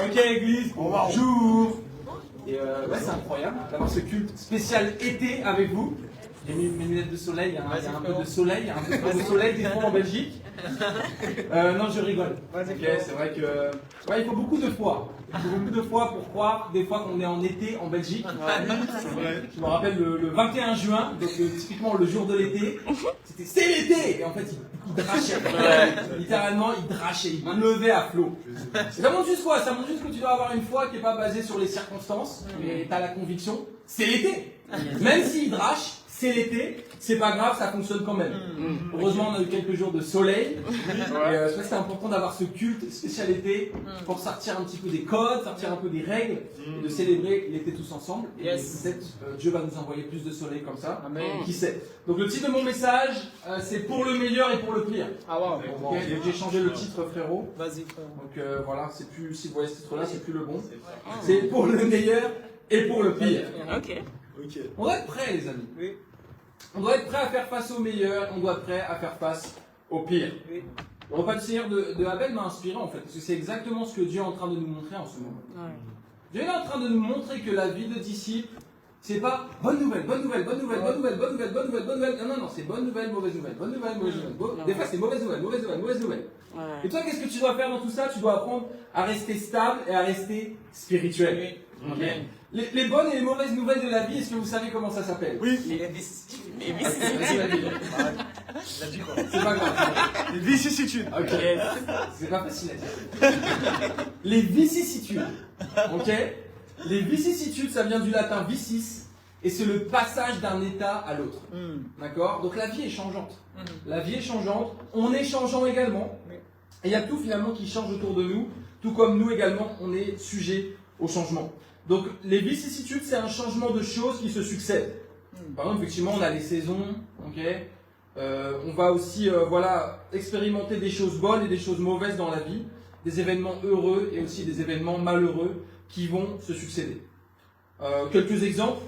Ok, église, bonjour. Et ouais, c'est incroyable d'avoir ce culte spécial été avec vous. J'ai mis mes lunettes de soleil, hein. Il y a un peu de soleil, un peu de soleil des fois en Belgique. Non, je rigole. Ok, c'est vrai que ouais, il faut beaucoup de foi. Il faut beaucoup de foi pour croire des fois qu'on est en été en Belgique. C'est vrai. Je me rappelle le 21 juin, donc typiquement le jour de l'été. C'était c'est l'été et en fait il drachait. Littéralement il drachait, il pleuvait à flot. Ça montre juste quoi? Ça montre juste que tu dois avoir une foi qui n'est pas basée sur les circonstances, mais tu as la conviction, c'est l'été. Même s'il drache, c'est l'été, c'est pas grave, ça fonctionne quand même. Heureusement, on a eu quelques jours de soleil. Et je crois que c'était important d'avoir ce culte spécial été pour sortir un petit peu des codes, sortir un peu des règles, et de célébrer l'été tous ensemble. Et peut-être Dieu va nous envoyer plus de soleil comme ça. Amen. Qui sait. Donc le titre de mon message, c'est pour le meilleur et pour le pire. Ah wow. Okay. J'ai changé le titre, frérot. Vas-y, frérot. Donc voilà, c'est plus, si vous voyez ce titre-là, c'est plus le bon. C'est pour le meilleur et pour le pire. Ok. On doit être prêt, les amis. Oui. On doit être prêt à faire face au meilleur, on doit être prêt à faire face au pire. Oui. Le repas du Seigneur de Abel m'a inspiré en fait, parce que c'est exactement ce que Dieu est en train de nous montrer en ce moment. Ouais. Dieu est en train de nous montrer que la vie de disciple, c'est pas bonne nouvelle, bonne nouvelle, bonne nouvelle, bonne nouvelle, bonne nouvelle, bonne nouvelle, bonne nouvelle. Non, c'est bonne nouvelle, mauvaise nouvelle, bonne nouvelle, mauvaise nouvelle. Des fois c'est mauvaise nouvelle, mauvaise nouvelle, mauvaise nouvelle. Ouais. Et toi, qu'est-ce que tu dois faire dans tout ça? Tu dois apprendre à rester stable et à rester spirituel. Oui. Okay. Les bonnes et les mauvaises nouvelles de la vie, est-ce que vous savez comment ça s'appelle? Oui. Les vicissitudes. C'est pas grave. Les vicissitudes. Ok. C'est pas facile à dire. Les vicissitudes. Ok. Les vicissitudes, ça vient du latin vicis, et c'est le passage d'un état à l'autre. D'accord? Donc la vie est changeante. La vie est changeante. On est changeant également. Et il y a tout finalement qui change autour de nous, tout comme nous également, on est sujet au changement. Donc les vicissitudes, c'est un changement de choses qui se succèdent. Par exemple, effectivement, on a les saisons, okay. On va aussi voilà, expérimenter des choses bonnes et des choses mauvaises dans la vie, des événements heureux et aussi des événements malheureux qui vont se succéder. Quelques exemples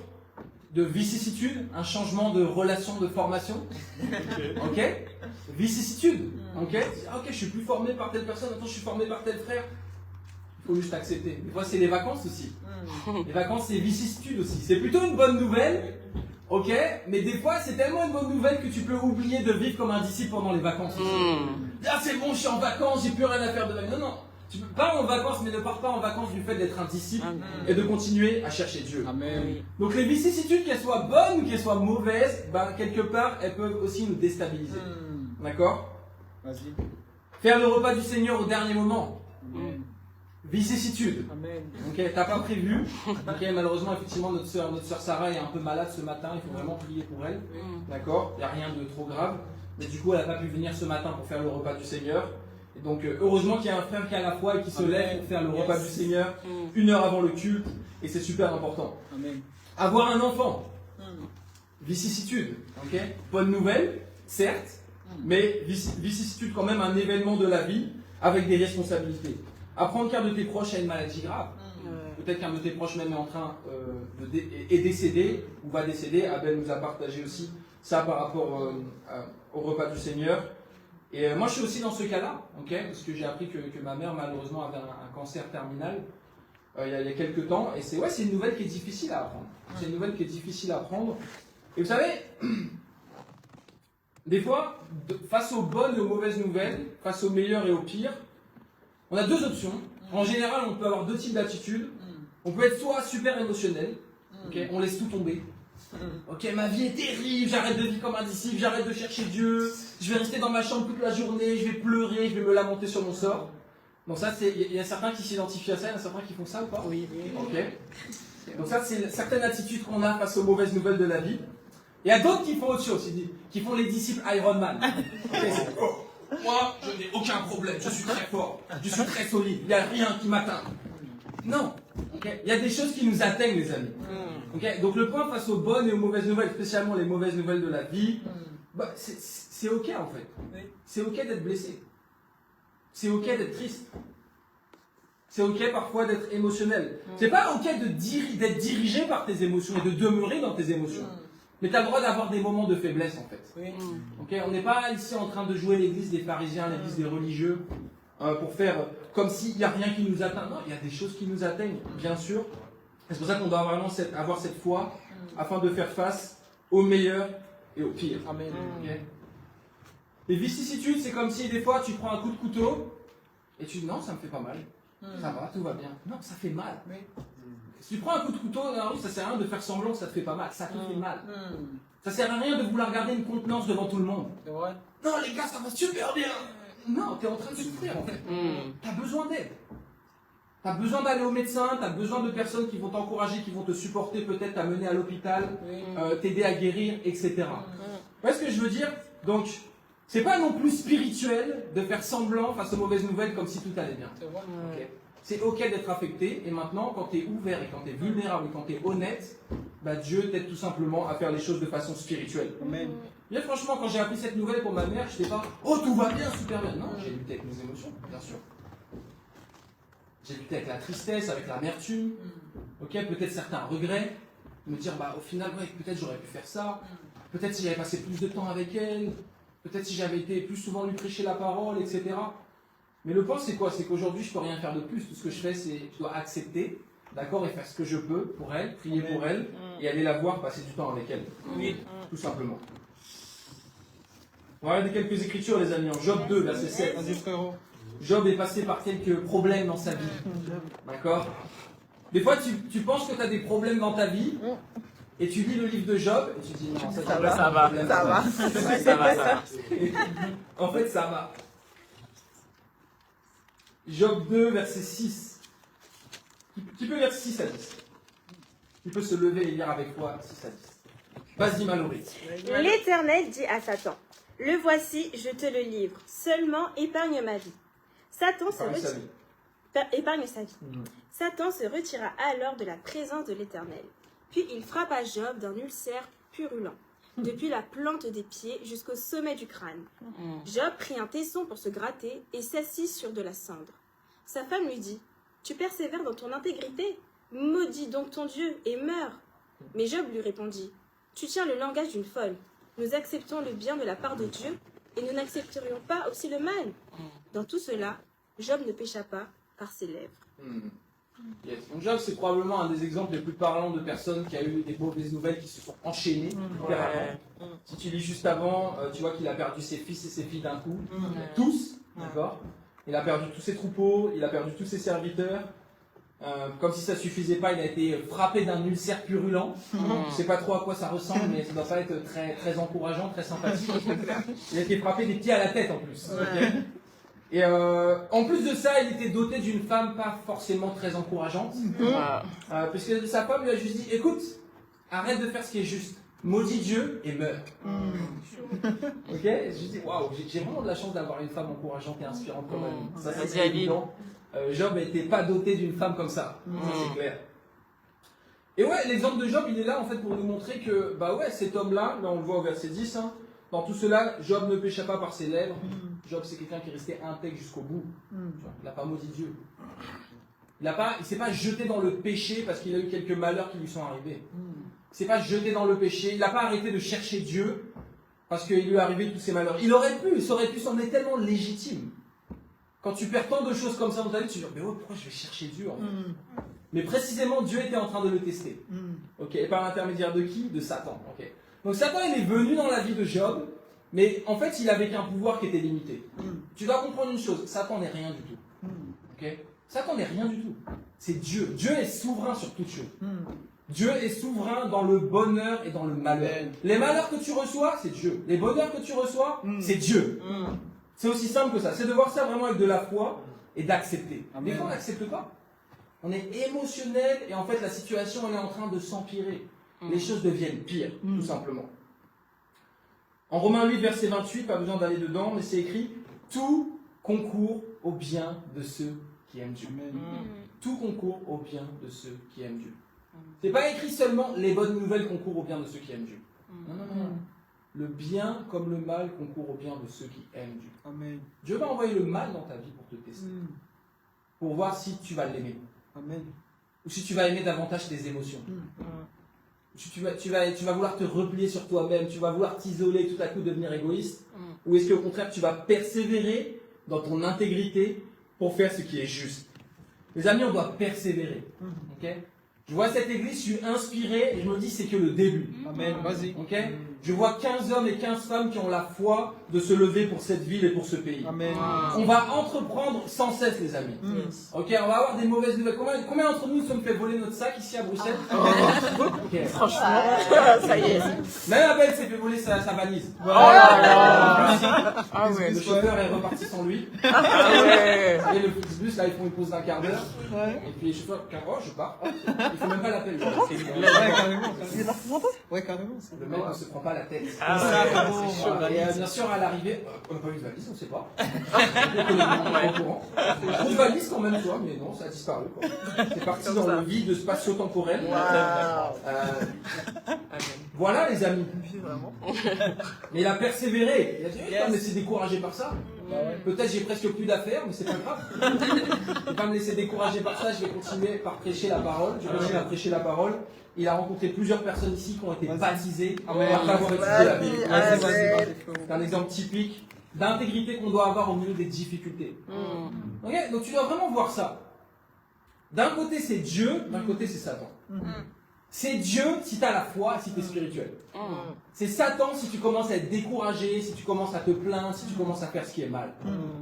de vicissitudes, un changement de relation de formation. Ok. Vicissitude. Ok, je suis plus formé par telle personne, attends, je suis formé par tel frère. Il faut juste accepter. Des fois, c'est les vacances aussi. Les vacances, c'est vicissitude aussi. C'est plutôt une bonne nouvelle, ok, mais des fois, c'est tellement une bonne nouvelle que tu peux oublier de vivre comme un disciple pendant les vacances aussi. Ah, c'est bon, je suis en vacances, j'ai plus rien à faire de ma vie. Non, non. Tu peux pas en vacances, mais ne pars pas en vacances du fait d'être un disciple et de continuer à chercher Dieu. Amen. Donc, les vicissitudes, qu'elles soient bonnes ou qu'elles soient mauvaises, ben, quelque part, elles peuvent aussi nous déstabiliser. D'accord? Vas-y. Faire le repas du Seigneur au dernier moment. Vicissitude. Ok, t'as pas prévu. Ok, malheureusement, effectivement, notre sœur Sarah est un peu malade ce matin. Il faut vraiment prier pour elle. D'accord. Il n'y a rien de trop grave. Mais du coup, elle n'a pas pu venir ce matin pour faire le repas du Seigneur. Et donc, heureusement qu'il y a un frère qui a la foi et qui se lève pour faire le repas du Seigneur 1 heure avant le culte. Et c'est super important. Amen. Avoir un enfant. Vicissitude. Ok. Bonne nouvelle, certes, mais vicissitude quand même, un événement de la vie avec des responsabilités. Apprendre qu'un de tes proches a une maladie grave. Peut-être qu'un de tes proches même est en train est décédé ou va décéder. Abel nous a partagé aussi ça par rapport au repas du Seigneur. Et moi je suis aussi dans ce cas-là, okay, parce que j'ai appris que ma mère malheureusement avait un cancer terminal il y a quelques temps. Et c'est une nouvelle qui est difficile à apprendre. C'est une nouvelle qui est difficile à apprendre. Et vous savez, des fois, face aux bonnes et aux mauvaises nouvelles, face aux meilleures et aux pires, on a deux options. En général, on peut avoir deux types d'attitudes. On peut être soit super émotionnel, okay, on laisse tout tomber. Ok, ma vie est terrible, j'arrête de vivre comme un disciple, j'arrête de chercher Dieu, je vais rester dans ma chambre toute la journée, je vais pleurer, je vais me lamenter sur mon sort. Donc ça, il y a certains qui s'identifient à ça, il y en a certains qui font ça ou pas? Oui. Ok. Donc ça, c'est certaines attitudes qu'on a face aux mauvaises nouvelles de la vie. Il y a d'autres qui font autre chose, qui font les disciples Iron Man. Okay, moi, je n'ai aucun problème, je suis très fort, je suis très solide, il n'y a rien qui m'atteint. Non, okay. Il y a des choses qui nous atteignent, les amis. Okay. Donc le point face aux bonnes et aux mauvaises nouvelles, spécialement les mauvaises nouvelles de la vie, bah, c'est ok en fait. C'est ok d'être blessé. C'est ok d'être triste. C'est ok parfois d'être émotionnel. C'est pas ok d'être dirigé par tes émotions et de demeurer dans tes émotions. Mais tu as le droit d'avoir des moments de faiblesse en fait. Okay. On n'est pas ici en train de jouer l'église des pharisiens, l'église des religieux, pour faire comme s'il n'y a rien qui nous atteint. Non, il y a des choses qui nous atteignent, bien sûr. C'est pour ça qu'on doit vraiment avoir cette foi afin de faire face au meilleur et au pire. Amen. Okay. Les vicissitudes, c'est comme si des fois tu prends un coup de couteau et tu dis non, ça me fait pas mal. Ça va, tout va bien. Non, ça fait mal. Si tu prends un coup de couteau dans la rue, ça sert à rien de faire semblant que ça te fait pas mal. Ça te fait mal. Ça sert à rien de vouloir garder une contenance devant tout le monde. C'est vrai. Non, les gars, ça va super bien. Non, tu es en train de souffrir en fait. Tu as besoin d'aide. Tu as besoin d'aller au médecin, tu as besoin de personnes qui vont t'encourager, qui vont te supporter, peut-être t'amener à l'hôpital, t'aider à guérir, etc. Vous voyez ce que je veux dire? Donc, c'est pas non plus spirituel de faire semblant face aux mauvaises nouvelles comme si tout allait bien. C'est vrai. Okay. C'est ok d'être affecté, et maintenant, quand tu es ouvert et quand tu es vulnérable et quand tu es honnête, bah, Dieu t'aide tout simplement à faire les choses de façon spirituelle. Amen. Bien franchement, quand j'ai appris cette nouvelle pour ma mère, je n'étais pas « Oh, tout va bien, super bien !» Non, j'ai lutté avec mes émotions, bien sûr. J'ai lutté avec la tristesse, avec l'amertume, ok, peut-être certains regrets, me dire bah, au final, ouais, peut-être j'aurais pu faire ça, peut-être si j'avais passé plus de temps avec elle, peut-être si j'avais été plus souvent lui prêcher la parole, etc. Mais le point, c'est quoi? C'est qu'aujourd'hui, je ne peux rien faire de plus. Tout ce que je fais, c'est je dois accepter, d'accord, et faire ce que je peux pour elle, prier pour elle, et aller la voir, passer du temps avec elle. Oui, tout simplement. On va regarder quelques écritures, les amis. En Job 2, verset 7. Vas-y, frérot. Job est passé par quelques problèmes dans sa vie. D'accord? Des fois, tu penses que tu as des problèmes dans ta vie, et tu lis le livre de Job, et tu dis non, ça va. En fait, ça va. Job 2, verset 6. Tu peux lire 6 à 10. Tu peux se lever et lire avec moi 6 à 10. Vas-y, Mallory. L'Éternel dit à Satan, « Le voici, je te le livre. Seulement épargne ma vie. » Satan se retira. Épargne sa vie. Satan se retira alors de la présence de l'Éternel. Puis il frappa Job d'un ulcère purulent, depuis la plante des pieds jusqu'au sommet du crâne. Job prit un tesson pour se gratter et s'assit sur de la cendre. Sa femme lui dit, « Tu persévères dans ton intégrité? Maudis donc ton Dieu et meurs. » Mais Job lui répondit, « Tu tiens le langage d'une folle. Nous acceptons le bien de la part de Dieu et nous n'accepterions pas aussi le mal. » Dans tout cela, Job ne pécha pas par ses lèvres. Yes. Donc Job, c'est probablement un des exemples les plus parlants de personnes qui a eu des mauvaises nouvelles qui se sont enchaînées. Si tu lis juste avant, tu vois qu'il a perdu ses fils et ses filles d'un coup. Tous, d'accord? Il a perdu tous ses troupeaux, il a perdu tous ses serviteurs. Comme si ça suffisait pas, il a été frappé d'un ulcère purulent. Je ne sais pas trop à quoi ça ressemble, mais ça ne doit pas être très, très encourageant, très sympathique. Il a été frappé des pieds à la tête en plus. Okay. Et en plus de ça, il était doté d'une femme pas forcément très encourageante. Puisque sa femme lui a juste dit, écoute, arrête de faire ce qui est juste. Maudis Dieu et meurs. Ok? Je dis, waouh, j'ai vraiment de la chance d'avoir une femme encourageante et inspirante comme elle. Ça, c'est évident. Job n'était pas doté d'une femme comme ça. Ça, c'est clair. Et ouais, l'exemple de Job, il est là en fait pour nous montrer que, bah ouais, cet homme-là, là on le voit au verset 10, hein, dans tout cela, Job ne pécha pas par ses lèvres. Job, c'est quelqu'un qui est resté intègre jusqu'au bout. Il n'a pas maudit Dieu. Il ne s'est pas jeté dans le péché parce qu'il a eu quelques malheurs qui lui sont arrivés. Il ne s'est pas jeté dans le péché. Il n'a pas arrêté de chercher Dieu parce qu'il lui est arrivé tous ces malheurs. Il aurait pu, ça aurait pu sembler tellement légitime. Quand tu perds tant de choses comme ça dans ta vie, tu te dis, mais oh, pourquoi je vais chercher Dieu en fait? Mais précisément, Dieu était en train de le tester. Okay. Et par l'intermédiaire de qui? De Satan. Okay. Donc Satan, il est venu dans la vie de Job, mais en fait, il avait qu'un pouvoir qui était limité. Tu dois comprendre une chose, Satan n'est rien du tout. Okay. Satan n'est rien du tout. C'est Dieu. Dieu est souverain sur toute chose. Dieu est souverain dans le bonheur et dans le malheur. Les malheurs que tu reçois, c'est Dieu. Les bonheurs que tu reçois, c'est Dieu. C'est aussi simple que ça. C'est de voir ça vraiment avec de la foi et d'accepter. Des fois, on n'accepte pas. On est émotionnel et en fait, la situation, elle est en train de s'empirer. Les choses deviennent pires, tout simplement. En Romains 8, verset 28, pas besoin d'aller dedans, mais c'est écrit « Tout concourt au bien de ceux qui aiment Dieu. » Tout concourt au bien de ceux qui aiment Dieu. C'est pas écrit seulement « Les bonnes nouvelles concourent au bien de ceux qui aiment Dieu. » Non, non, non. Le bien comme le mal concourt au bien de ceux qui aiment Dieu. Amen. Dieu va envoyer le mal dans ta vie pour te tester. Pour voir si tu vas l'aimer. Amen. Ou si tu vas aimer davantage tes émotions. Tu vas vouloir te replier sur toi-même. Tu vas vouloir t'isoler, tout à coup devenir égoïste. Ou est-ce qu'au contraire tu vas persévérer dans ton intégrité pour faire ce qui est juste. Les amis, on doit persévérer. Ok? Je vois cette église, je suis inspiré et je me dis c'est que le début. Amen. Vas-y. Ok? Je vois 15 hommes et 15 femmes qui ont la foi de se lever pour cette ville et pour ce pays. Amen. On va entreprendre sans cesse, les amis. Ok, on va avoir des mauvaises nouvelles. Combien d'entre nous nous sommes fait voler notre sac ici à Bruxelles? Ok. Franchement, ça y est. Même Abel s'est fait voler sa valise. Ah ouais. Le chauffeur est reparti sans lui. Et le Flixbus, là, ils font une pause d'un quart d'heure. Et puis les chauffeurs, oh, je pars. Il faut même pas l'appeler. Ouais, carrément. Ouais, carrément. Le mec ne se prend pas la tête. Et Bien sûr, à l'arrivée, on n'a pas eu de valise, on ne sait pas. On est au courant. Une valise quand même, toi, mais non, ça a disparu. C'est parti dans le vide spatio-temporel. Voilà, les amis. Mais il a persévéré. Il a dit, je vais me laisser décourager par ça. Peut-être j'ai presque plus d'affaires, mais c'est pas grave. Je ne vais pas me laisser décourager par ça, je vais continuer par prêcher la parole. Je vais continuer à prêcher la parole. Il a rencontré plusieurs personnes ici qui ont été baptisées après avoir étudié la Bible. C'est un exemple typique d'intégrité qu'on doit avoir au milieu des difficultés. Okay? Donc tu dois vraiment voir ça. D'un côté c'est Dieu, d'un côté c'est Satan. C'est Dieu si tu as la foi, si tu es spirituel. C'est Satan si tu commences à être découragé, si tu commences à te plaindre, si tu commences à faire ce qui est mal.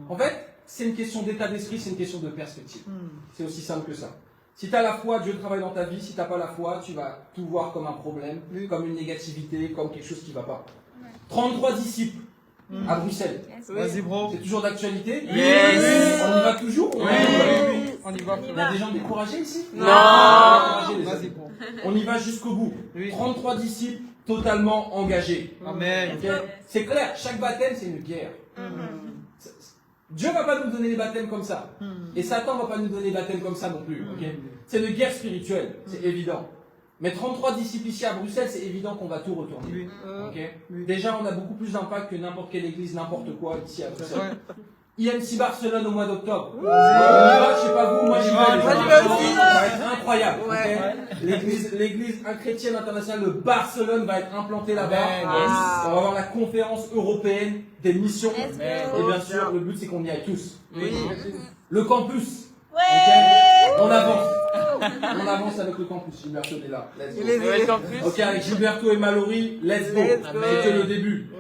En fait, c'est une question d'état d'esprit, c'est une question de perspective. C'est aussi simple que ça. Si tu as la foi, Dieu travaille dans ta vie. Si tu n'as pas la foi, tu vas tout voir comme un problème, comme une négativité, comme quelque chose qui ne va pas. 33 disciples à Bruxelles. Vas-y, bro. C'est toujours d'actualité? Yes. On y va toujours? Oui. On y va. Il y a des gens découragés ici? Non. Vas-y, bro. On y va jusqu'au bout. Oui. 33 disciples totalement engagés. Amen. Okay? C'est clair, chaque baptême c'est une guerre. Dieu ne va pas nous donner les baptêmes comme ça. Et Satan ne va pas nous donner les baptêmes comme ça non plus. Okay? C'est une guerre spirituelle, c'est évident. Mais 33 disciples ici à Bruxelles, c'est évident qu'on va tout retourner. Okay? Déjà, on a beaucoup plus d'impact que n'importe quelle église, n'importe quoi ici à Bruxelles. IMC Barcelone au mois d'octobre. Je sais pas vous, moi j'y vais aussi. Ça va être incroyable. Okay? L'église chrétienne internationale de Barcelone va être implantée là-bas. On va avoir la conférence européenne des missions. Et bien sûr, le but c'est qu'on y aille tous. Le campus. Okay? On avance. On avance avec le campus. Gilberto est là. Let's go. Ok, avec Gilberto et Mallory, let's go. C'est que le début.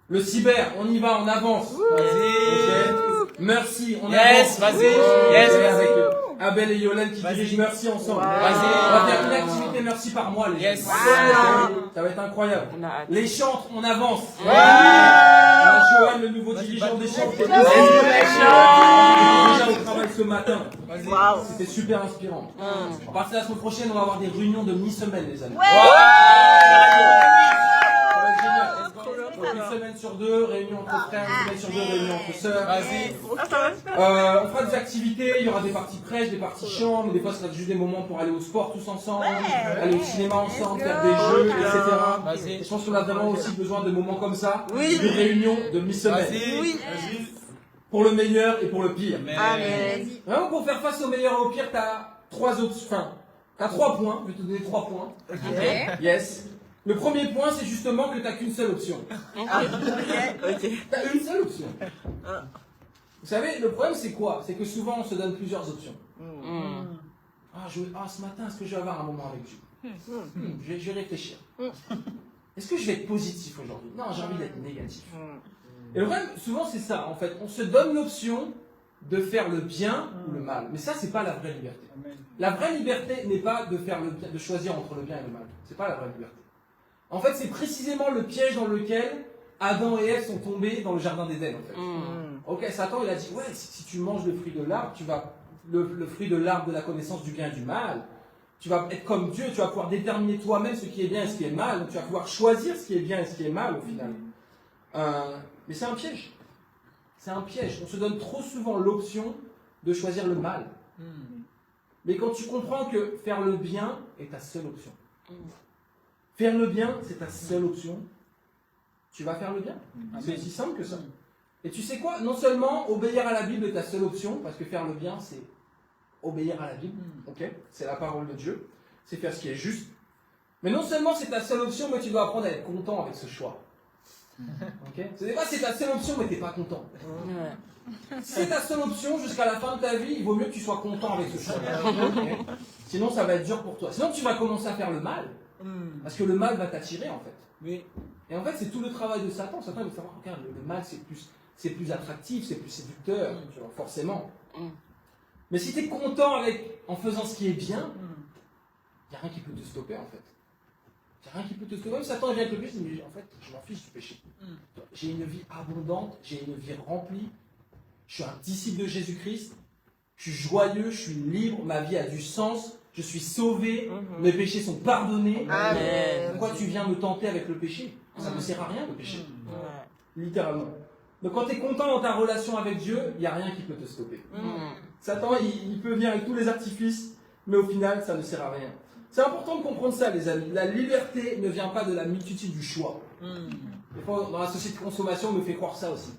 Le cyber, on y va, on avance. Okay. Merci, on avance. Vas-y. Avec Abel et Yolène qui dirigent Merci ensemble. On va faire une activité Merci par mois, les gens. Ça va être incroyable. Les chantres, on avance. On a Joël, le nouveau dirigeant des chantres. Déjà au travail ce matin. C'était super inspirant. À partir de la semaine prochaine, on va avoir des réunions de mi-semaine, les amis. Une semaine sur deux, réunion entre frères, une semaine sur deux, réunion entre sœurs. On fera des activités, il y aura des parties prêches, des parties chants, mais des fois ça sera juste des moments pour aller au sport tous ensemble, aller au cinéma ensemble, faire des jeux, etc. Et je pense qu'on a vraiment aussi besoin de moments comme ça, de réunions de mi-semaine. Pour le meilleur et pour le pire. Vraiment pour faire face au meilleur et au pire, t'as trois points, je vais te donner 3 points. Yes. Le premier point, c'est justement que tu n'as qu'une seule option. Tu as une seule option. Vous savez, le problème, c'est quoi? C'est que souvent, on se donne plusieurs options. Ce matin, est-ce que je vais avoir un moment avec Dieu? Je vais réfléchir. Est-ce que je vais être positif aujourd'hui? Non, j'ai envie d'être négatif. Et le problème, souvent, c'est ça. En fait, on se donne l'option de faire le bien ou le mal. Mais ça, c'est pas la vraie liberté. La vraie liberté n'est pas de faire le bien, de choisir entre le bien et le mal. C'est pas la vraie liberté. En fait, c'est précisément le piège dans lequel Adam et Ève sont tombés dans le jardin d'Éden. En fait. Ok, Satan, il a dit, ouais, si tu manges le fruit de l'arbre, le fruit de l'arbre de la connaissance du bien et du mal, tu vas être comme Dieu, tu vas pouvoir déterminer toi-même ce qui est bien et ce qui est mal, donc tu vas pouvoir choisir ce qui est bien et ce qui est mal au final. Mais c'est un piège. C'est un piège. On se donne trop souvent l'option de choisir le mal. Mais quand tu comprends que faire le bien est ta seule option, faire le bien, c'est ta seule option, tu vas faire le bien. C'est aussi simple que ça. Et tu sais quoi? Non seulement obéir à la Bible est ta seule option, parce que faire le bien, c'est obéir à la Bible. Okay? C'est la parole de Dieu. C'est faire ce qui est juste. Mais non seulement c'est ta seule option, mais tu dois apprendre à être content avec ce choix. Ok. Des fois, c'est ta seule option, mais t'es pas content. Si c'est ta seule option jusqu'à la fin de ta vie, il vaut mieux que tu sois content avec ce choix. Okay. Sinon, ça va être dur pour toi. Sinon, tu vas commencer à faire le mal. Parce que le mal va t'attirer, en fait. Oui. Et en fait, c'est tout le travail de Satan. Satan veut savoir, regarde, le mal, c'est plus attractif, c'est plus séducteur, tu vois, forcément. Mais si tu es content en faisant ce qui est bien, il n'y a rien qui peut te stopper, en fait. Il n'y a rien qui peut te stopper. Même Satan vient avec le péché, mais en fait, je m'en fiche du péché. J'ai une vie abondante, j'ai une vie remplie. Je suis un disciple de Jésus-Christ. Je suis joyeux, je suis libre, ma vie a du sens. Je suis sauvé, mes péchés sont pardonnés. Amen. Pourquoi tu viens me tenter avec le péché? Ça ne sert à rien, le péché. Littéralement. Donc quand tu es content dans ta relation avec Dieu, il n'y a rien qui peut te stopper. Satan, il peut venir avec tous les artifices, mais au final, ça ne sert à rien. C'est important de comprendre ça, les amis. La liberté ne vient pas de la multitude du choix. Des fois, dans la société de consommation, on me fait croire ça aussi.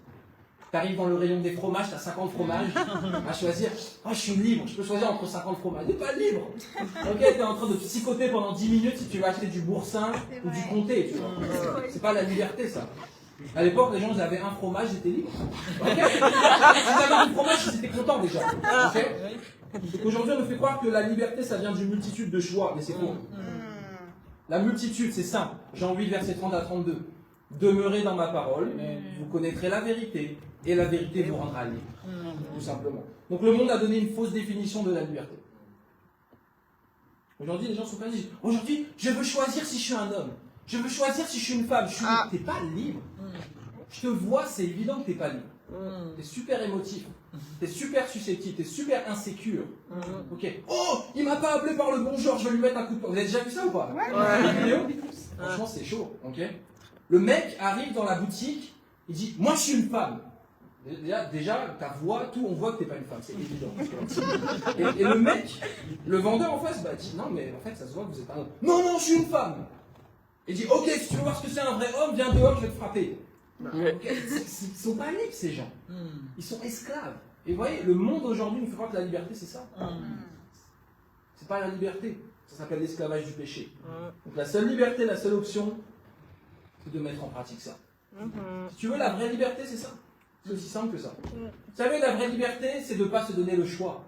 Tu arrives dans le rayon des fromages, tu as 50 fromages à choisir. Oh, je suis libre, je peux choisir entre 50 fromages. Tu n'es pas libre. Ok, tu es en train de psychoter pendant 10 minutes si tu veux acheter du boursin ou du comté. Tu vois. C'est pas la liberté, ça. À l'époque, les gens, ils avaient un fromage, ils étaient libres. Okay. Ils avaient un fromage, ils étaient contents déjà. Okay. Donc aujourd'hui, on nous fait croire que la liberté, ça vient d'une multitude de choix, mais c'est faux. La multitude, c'est simple. Jean 8, verset 30 à 32. Demeurez dans ma parole, vous connaîtrez la vérité, et la vérité vous rendra libre. Tout simplement. Donc le monde a donné une fausse définition de la liberté. Aujourd'hui, les gens sont pas libres. Aujourd'hui, je veux choisir si je suis un homme. Je veux choisir si je suis une femme. T'es pas libre. Je te vois, c'est évident que t'es pas libre. T'es super émotif. T'es super susceptible. T'es super insécure. Ok. Oh, il m'a pas appelé par le bon genre, je vais lui mettre un coup de poing. Vous avez déjà vu ça ou pas? Ouais. Franchement, c'est chaud. Ok. Le mec arrive dans la boutique, il dit, moi je suis une femme. Déjà, ta voix, tout, on voit que t'es pas une femme, c'est évident. Et le mec, le vendeur en face, bah, dit, non, mais en fait, ça se voit que vous êtes un homme. Non, non, je suis une femme. Il dit, ok, si tu veux voir ce que c'est un vrai homme, viens dehors, je vais te frapper. Okay. Ils sont pas libres, ces gens. Ils sont esclaves. Et vous voyez, le monde aujourd'hui nous fait croire que la liberté, c'est ça. C'est pas la liberté. Ça s'appelle l'esclavage du péché. Donc la seule liberté, la seule option, c'est de mettre en pratique ça. Si tu veux la vraie liberté, c'est ça. C'est aussi simple que ça. Vous savez, la vraie liberté, c'est de ne pas se donner le choix.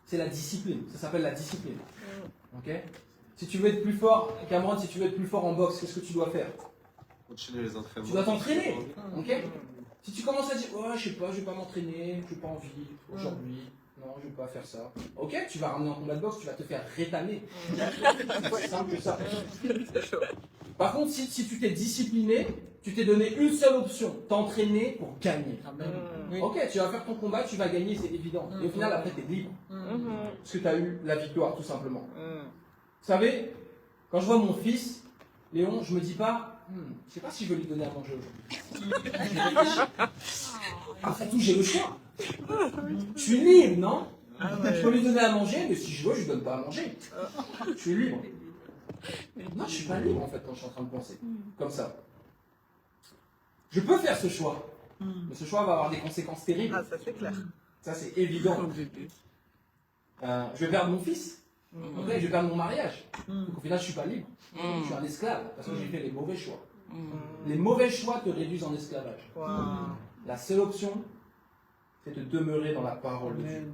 C'est la discipline. Ça s'appelle la discipline. Ok. Si tu veux être plus fort, Cameron, si tu veux être plus fort en boxe, qu'est-ce que tu dois faire? Continuer les entraînements. Tu dois t'entraîner. Ok. Si tu commences à dire, oh, je sais pas, je vais pas m'entraîner, je n'ai pas envie aujourd'hui. Non, je ne vais pas faire ça. Ok, tu vas ramener en combat de boxe, tu vas te faire rétamer. C'est simple que ça. Par contre, si tu t'es discipliné, tu t'es donné une seule option, t'entraîner pour gagner. Ok, tu vas faire ton combat, tu vas gagner, c'est évident. Et au final, après, tu es libre. Parce que tu as eu la victoire, tout simplement. Vous savez, quand je vois mon fils, Léon, je me dis pas, je sais pas si je veux lui donner à manger aujourd'hui. Après tout, j'ai le choix. Je suis libre, non? Je peux lui donner à manger, mais si je veux, je lui donne pas à manger. Je suis libre. Non, je suis pas libre en fait quand je suis en train de penser. Comme ça. Je peux faire ce choix. Mais ce choix va avoir des conséquences terribles. Ah, ça c'est clair. Ça, c'est évident. Je vais perdre mon fils. Okay, je vais perdre mon mariage. Donc au final, je suis pas libre. Je suis un esclave parce que j'ai fait les mauvais choix. Les mauvais choix te réduisent en esclavage. La seule option, c'est de demeurer dans la parole de Dieu.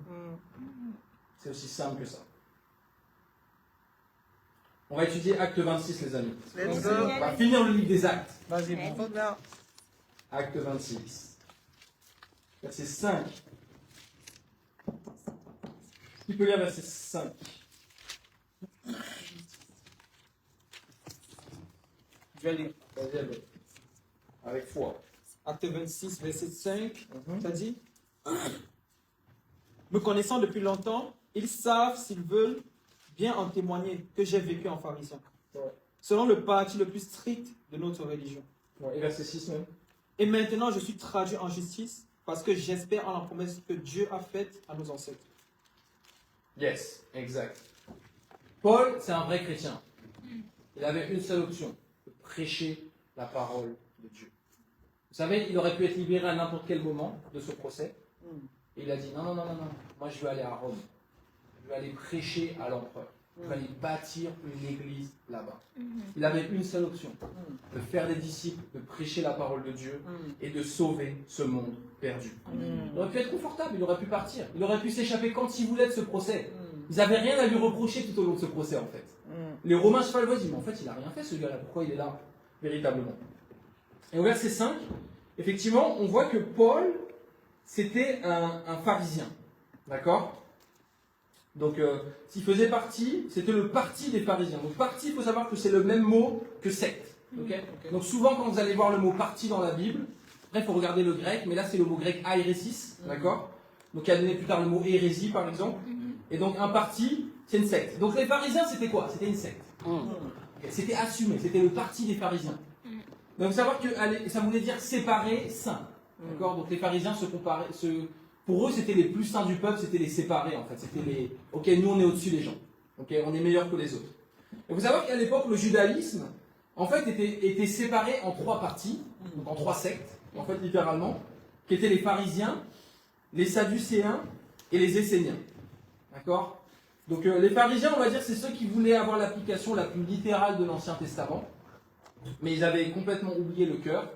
C'est aussi simple que ça. On va étudier Acte 26, les amis. Let's go. On va finir le livre des Actes. Vas-y, Trop bien. Acte 26. Verset 5. Qui peut lire verset 5? je vais lire. Vas-y, avec foi. Acte 26, verset 5. T'as dit? Me connaissant depuis longtemps, ils savent s'ils veulent bien en témoigner que j'ai vécu en pharisien. Selon le parti le plus strict de notre religion. Et verset 6 même. Et maintenant, je suis traduit en justice parce que j'espère en la promesse que Dieu a faite à nos ancêtres. Yes, exact. Paul, c'est un vrai chrétien. Il avait une seule option, de prêcher la parole de Dieu. Vous savez, il aurait pu être libéré à n'importe quel moment de ce procès. Et il a dit, non, moi je veux aller à Rome. Je veux aller prêcher à l'empereur. Il fallait bâtir une église là-bas. Il avait une seule option, de faire des disciples, de prêcher la parole de Dieu et de sauver ce monde perdu. Il aurait pu être confortable, il aurait pu partir, il aurait pu s'échapper quand il voulait de ce procès. Ils n'avaient rien à lui reprocher tout au long de ce procès en fait. Les Romains se disent, mais en fait il n'a rien fait ce gars-là, pourquoi il est là véritablement? Et au verset 5, effectivement, on voit que Paul, c'était un pharisien. D'accord? Donc, s'il faisait partie, c'était le parti des pharisiens. Donc, parti, il faut savoir que c'est le même mot que secte. Okay? Donc, souvent, quand vous allez voir le mot parti dans la Bible, après, il faut regarder le grec, mais là, c'est le mot grec airesis. D'accord? Donc, il a donné plus tard le mot hérésie, par exemple. Et donc, un parti, c'est une secte. Donc, les pharisiens, c'était quoi? C'était une secte. Okay? C'était assumé, c'était le parti des pharisiens. Donc, il faut savoir que ça voulait dire séparé, saint. D'accord? Donc, les pharisiens se comparaient. Pour eux, c'était les plus saints du peuple, c'était les séparés en fait. C'était les. Ok, nous on est au-dessus des gens. Ok, on est meilleurs que les autres. Il faut savoir qu'à l'époque, le judaïsme, en fait, était séparé en trois parties, donc en trois sectes, en fait, littéralement, qui étaient les pharisiens, les sadducéens et les esséniens. D'accord? Donc, les pharisiens, on va dire, c'est ceux qui voulaient avoir l'application la plus littérale de l'Ancien Testament, mais ils avaient complètement oublié le cœur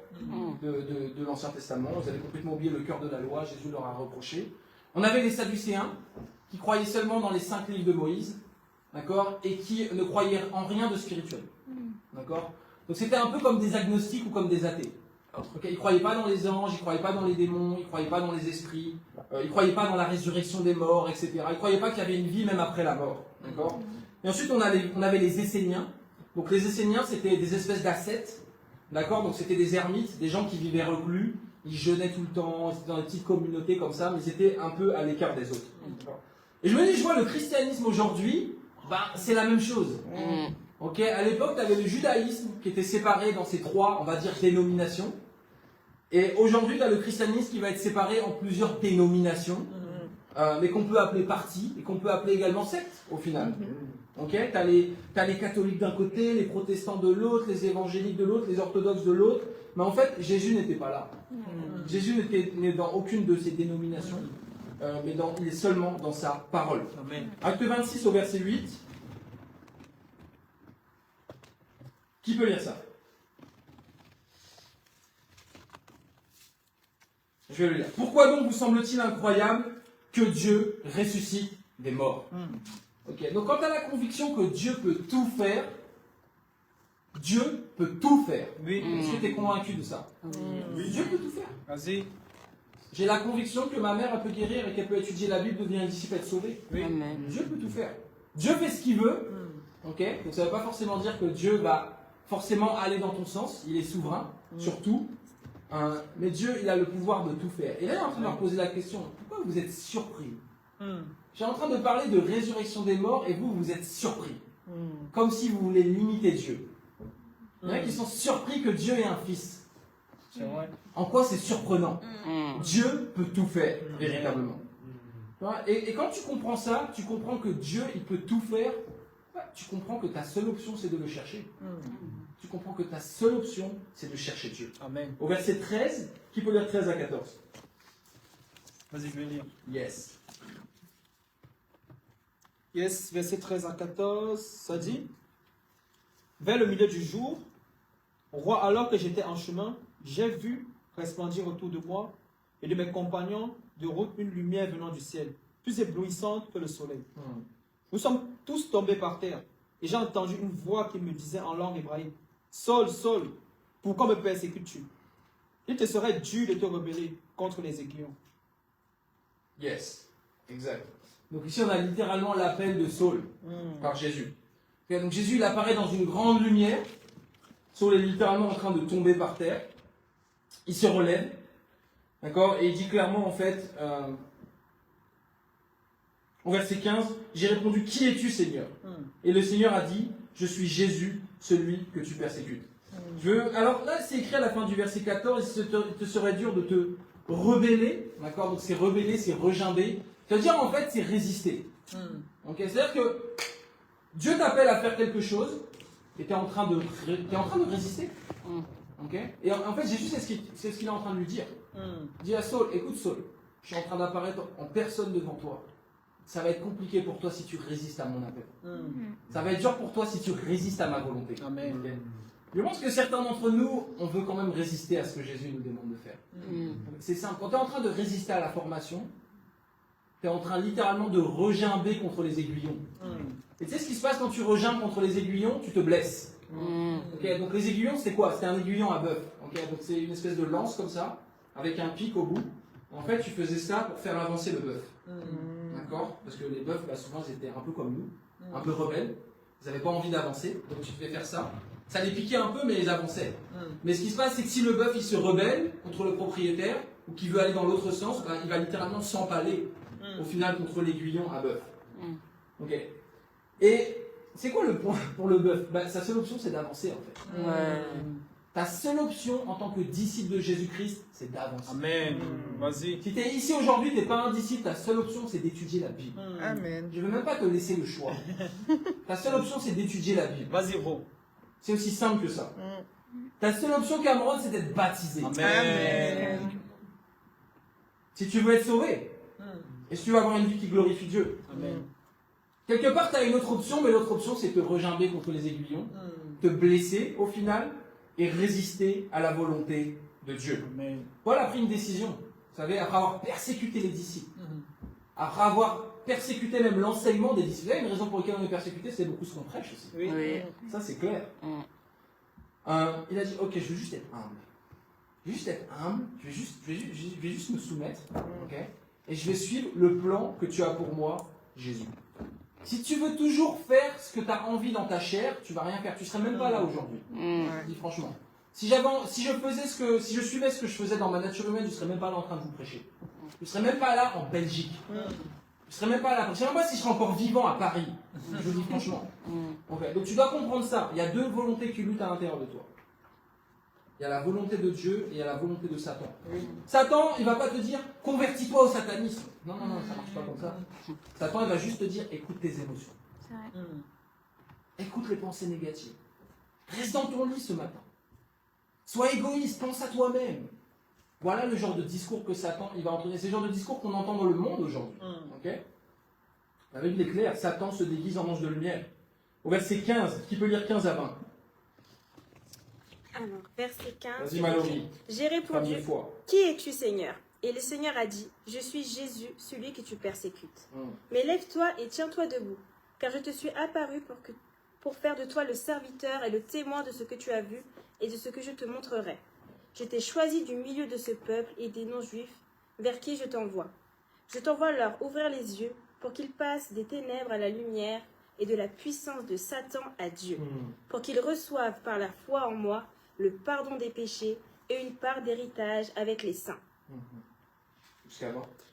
de l'Ancien Testament, ils avaient complètement oublié le cœur de la loi, Jésus leur a reproché. On avait les Sadducéens, qui croyaient seulement dans les 5 livres de Moïse, d'accord, et qui ne croyaient en rien de spirituel. D'accord? Donc c'était un peu comme des agnostiques ou comme des athées. Okay? Ils ne croyaient pas dans les anges, ils ne croyaient pas dans les démons, ils ne croyaient pas dans les esprits, ils ne croyaient pas dans la résurrection des morts, etc. Ils ne croyaient pas qu'il y avait une vie même après la mort. D'accord? Et ensuite on avait les Esséniens. Donc les Esséniens, c'était des espèces d'ascètes, d'accord? Donc c'était des ermites, des gens qui vivaient reclus, ils jeûnaient tout le temps, ils étaient dans des petites communautés comme ça, mais ils étaient un peu à l'écart des autres. Et je me dis, je vois le christianisme aujourd'hui, c'est la même chose. Ok? À l'époque, tu avais le judaïsme qui était séparé dans ces trois, on va dire, dénominations. Et aujourd'hui, tu as le christianisme qui va être séparé en plusieurs dénominations, mais qu'on peut appeler partis et qu'on peut appeler également sectes au final. Okay, t'as les catholiques d'un côté, les protestants de l'autre, les évangéliques de l'autre, les orthodoxes de l'autre. Mais en fait, Jésus n'était pas là. Jésus n'est dans aucune de ces dénominations, mais il est seulement dans sa parole. Amen. Acte 26 au verset 8. Qui peut lire ça? Je vais le lire. Pourquoi donc vous semble-t-il incroyable que Dieu ressuscite des morts? Ok, donc quand tu as la conviction que Dieu peut tout faire, Dieu peut tout faire. Oui. Est-ce que tu es convaincu de ça? Oui. Dieu peut tout faire. Vas-y. J'ai la conviction que ma mère elle peut guérir et qu'elle peut étudier la Bible, devenir un disciple, être sauvée. Oui. Dieu peut tout faire. Dieu fait ce qu'il veut. Ok, donc ça ne veut pas forcément dire que Dieu va forcément aller dans ton sens. Il est souverain, surtout. Mais Dieu, il a le pouvoir de tout faire. Et là, il est en train de leur poser la question, pourquoi vous êtes surpris? J'ai en train de parler de résurrection des morts et vous êtes surpris. Comme si vous voulez limiter Dieu. Il y en a qui sont surpris que Dieu ait un fils. C'est vrai. En quoi c'est surprenant? Dieu peut tout faire, véritablement. Et quand tu comprends ça, tu comprends que Dieu, il peut tout faire. Tu comprends que ta seule option, c'est de le chercher. Tu comprends que ta seule option, c'est de chercher Dieu. Amen. Au verset 13, qui peut lire 13 à 14? Vas-y, je vais lire. Yes. Yes, verset 13 à 14, ça dit: vers le milieu du jour, roi, alors que j'étais en chemin, j'ai vu resplendir autour de moi et de mes compagnons de route une lumière venant du ciel, plus éblouissante que le soleil. Nous sommes tous tombés par terre et j'ai entendu une voix qui me disait en langue hébraïque: Saul, Saul, pourquoi me persécutes-tu? Il te serait dur de te rebeller contre les aiguillons. Yes, exact. Donc ici, on a littéralement l'appel de Saul par Jésus. Okay, donc Jésus, il apparaît dans une grande lumière. Saul est littéralement en train de tomber par terre. Il se relève. D'accord? Et il dit clairement, en fait, au verset 15, j'ai répondu: qui es-tu, Seigneur? Et le Seigneur a dit: je suis Jésus, celui que tu persécutes. Alors là, c'est écrit à la fin du verset 14, il te serait dur de te rebeller. D'accord? Donc c'est rebeller, c'est regimber. C'est-à-dire, en fait, c'est résister. Okay? C'est-à-dire que Dieu t'appelle à faire quelque chose et tu es en train de résister. Okay? Et en fait, Jésus, c'est ce qu'il est en train de lui dire. Il dit à Saul: écoute Saul, je suis en train d'apparaître en personne devant toi. ça va être compliqué pour toi si tu résistes à mon appel. Ça va être dur pour toi si tu résistes à ma volonté. Amen. Ok. Je pense que certains d'entre nous, on veut quand même résister à ce que Jésus nous demande de faire. C'est simple. Quand tu es en train de résister à la formation, tu es en train littéralement de regimber contre les aiguillons. Et tu sais ce qui se passe quand tu regimbes contre les aiguillons? Tu te blesses. Ok, donc les aiguillons, c'est quoi? C'était un aiguillon à bœuf. Ok, donc c'est une espèce de lance comme ça, avec un pic au bout. En fait, tu faisais ça pour faire avancer le bœuf. D'accord? Parce que les bœufs, souvent, ils étaient un peu comme nous, un peu rebelles. Ils n'avaient pas envie d'avancer, donc tu devais faire ça. Ça les piquait un peu, mais ils avançaient. Mais ce qui se passe, c'est que si le bœuf il se rebelle contre le propriétaire, ou qu'il veut aller dans l'autre sens, ben, il va littéralement s'empaler au final contre l'aiguillon à bœuf. Ok. Et c'est quoi le point pour le bœuf? Ben, sa seule option, c'est d'avancer en fait. Ta seule option en tant que disciple de Jésus-Christ, c'est d'avancer. Amen. Vas-y. Si tu es ici aujourd'hui, tu n'es pas un disciple, ta seule option, c'est d'étudier la Bible. Amen. Je ne veux même pas te laisser le choix. Ta seule option, c'est d'étudier la Bible. Vas-y, bro. C'est aussi simple que ça. Ta seule option, Cameron, c'est d'être baptisé. Amen. Si tu veux être sauvé, et si tu veux avoir une vie qui glorifie Dieu. Amen. Quelque part, tu as une autre option, mais l'autre option, c'est te regimber contre les aiguillons, te blesser au final, et résister à la volonté de Dieu. Amen. Paul a pris une décision, vous savez, après avoir persécuté les disciples, après avoir persécuté même l'enseignement des disciples. Il y a une raison pour laquelle on est persécuté, c'est beaucoup ce qu'on prêche aussi. Oui. Ça, c'est clair. Il a dit, ok, je veux juste être humble. Je veux juste être humble, je vais juste me soumettre, ok, et je vais suivre le plan que tu as pour moi, Jésus. Si tu veux toujours faire ce que tu as envie dans ta chair, tu vas rien faire. Tu ne serais même pas là aujourd'hui. Je dis franchement. Si je suivais ce que je faisais dans ma nature humaine, je ne serais même pas là en train de vous prêcher. Je ne serais même pas là en Belgique. Je ne serais même pas là. Je ne sais même pas si je serais encore vivant à Paris. Je vous dis franchement. Okay. Donc tu dois comprendre ça. Il y a deux volontés qui luttent à l'intérieur de toi. Il y a la volonté de Dieu et il y a la volonté de Satan. Satan, il ne va pas te dire convertis-toi au satanisme. Non, ça ne marche pas comme ça. Satan, il va juste te dire écoute tes émotions. Écoute les pensées négatives. Reste dans ton lit ce matin. Sois égoïste, pense à toi-même. Voilà le genre de discours que Satan il va entraîner. C'est le genre de discours qu'on entend dans le monde aujourd'hui. Okay. La Bible est claire, Satan se déguise en ange de lumière. Au verset 15, qui peut lire 15 à 20? Alors, verset 15. Vas-y Mallory. J'ai répondu, Première fois. qui es-tu Seigneur? Et le Seigneur a dit, je suis Jésus, celui que tu persécutes. Mais lève-toi et tiens-toi debout, car je te suis apparu pour faire de toi le serviteur et le témoin de ce que tu as vu et de ce que je te montrerai. Je t'ai choisi du milieu de ce peuple et des non-juifs vers qui je t'envoie. Je t'envoie leur ouvrir les yeux pour qu'ils passent des ténèbres à la lumière et de la puissance de Satan à Dieu, pour qu'ils reçoivent par la foi en moi le pardon des péchés et une part d'héritage avec les saints.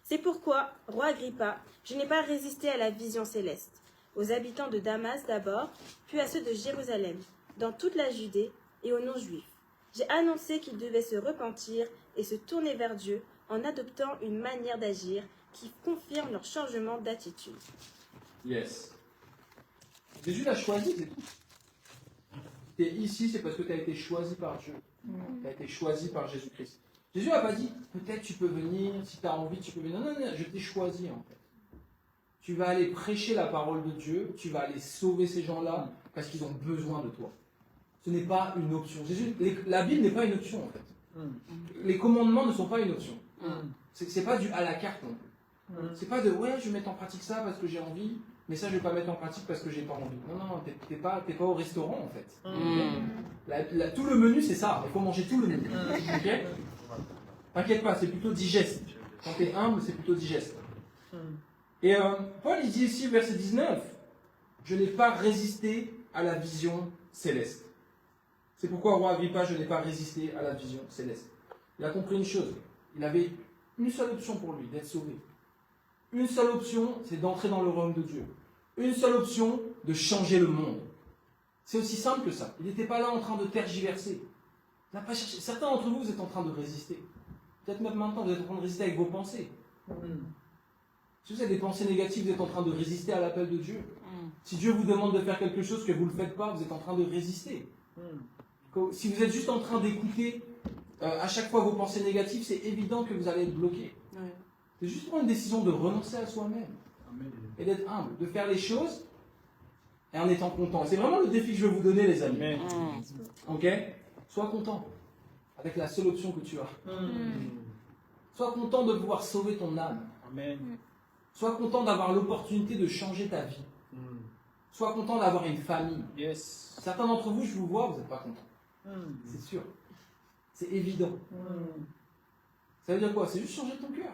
C'est pourquoi, roi Agrippa, je n'ai pas résisté à la vision céleste, aux habitants de Damas d'abord, puis à ceux de Jérusalem, dans toute la Judée et aux non-juifs. J'ai annoncé qu'ils devaient se repentir et se tourner vers Dieu en adoptant une manière d'agir qui confirme leur changement d'attitude. Yes. Jésus l'a choisi, c'est tout. Tu es ici, c'est parce que tu as été choisi par Dieu. Tu as été choisi par Jésus-Christ. Jésus n'a pas dit, peut-être tu peux venir, si tu as envie, tu peux venir. Non, je t'ai choisi en fait. Tu vas aller prêcher la parole de Dieu, tu vas aller sauver ces gens-là parce qu'ils ont besoin de toi. Ce n'est pas une option. La Bible n'est pas une option en fait. Les commandements ne sont pas une option. C'est pas du à la carte non plus. C'est pas de ouais, je vais mettre en pratique ça parce que j'ai envie, mais ça je vais pas mettre en pratique parce que j'ai pas envie. Non, t'es pas au restaurant en fait. Tout le menu c'est ça. Il faut manger tout le menu. Ok? T'inquiète pas, c'est plutôt digeste. Quand t'es humble, c'est plutôt digeste. Et Paul il dit ici verset 19, je n'ai pas résisté à la vision céleste. C'est pourquoi, roi Agrippa, je n'ai pas résisté à la vision céleste. Il a compris une chose. Il avait une seule option pour lui, d'être sauvé. Une seule option, c'est d'entrer dans le royaume de Dieu. Une seule option, de changer le monde. C'est aussi simple que ça. Il n'était pas là en train de tergiverser. Il n'a pas cherché. Certains d'entre vous, vous êtes en train de résister. Peut-être même maintenant, vous êtes en train de résister avec vos pensées. Si vous avez des pensées négatives, vous êtes en train de résister à l'appel de Dieu. Si Dieu vous demande de faire quelque chose que vous ne le faites pas, vous êtes en train de résister. Si vous êtes juste en train d'écouter à chaque fois vos pensées négatives, c'est évident que vous allez être bloqué. C'est juste prendre une décision de renoncer à soi-même. et d'être humble, de faire les choses et en étant content. C'est vraiment le défi que je veux vous donner, les amis. Amen. Ok? Sois content avec la seule option que tu as. Sois content de pouvoir sauver ton âme. Amen. Sois content d'avoir l'opportunité de changer ta vie. Sois content d'avoir une famille. Yes. Certains d'entre vous, je vous vois, vous n'êtes pas contents. C'est sûr. C'est évident. Ça veut dire quoi? C'est juste changer ton cœur.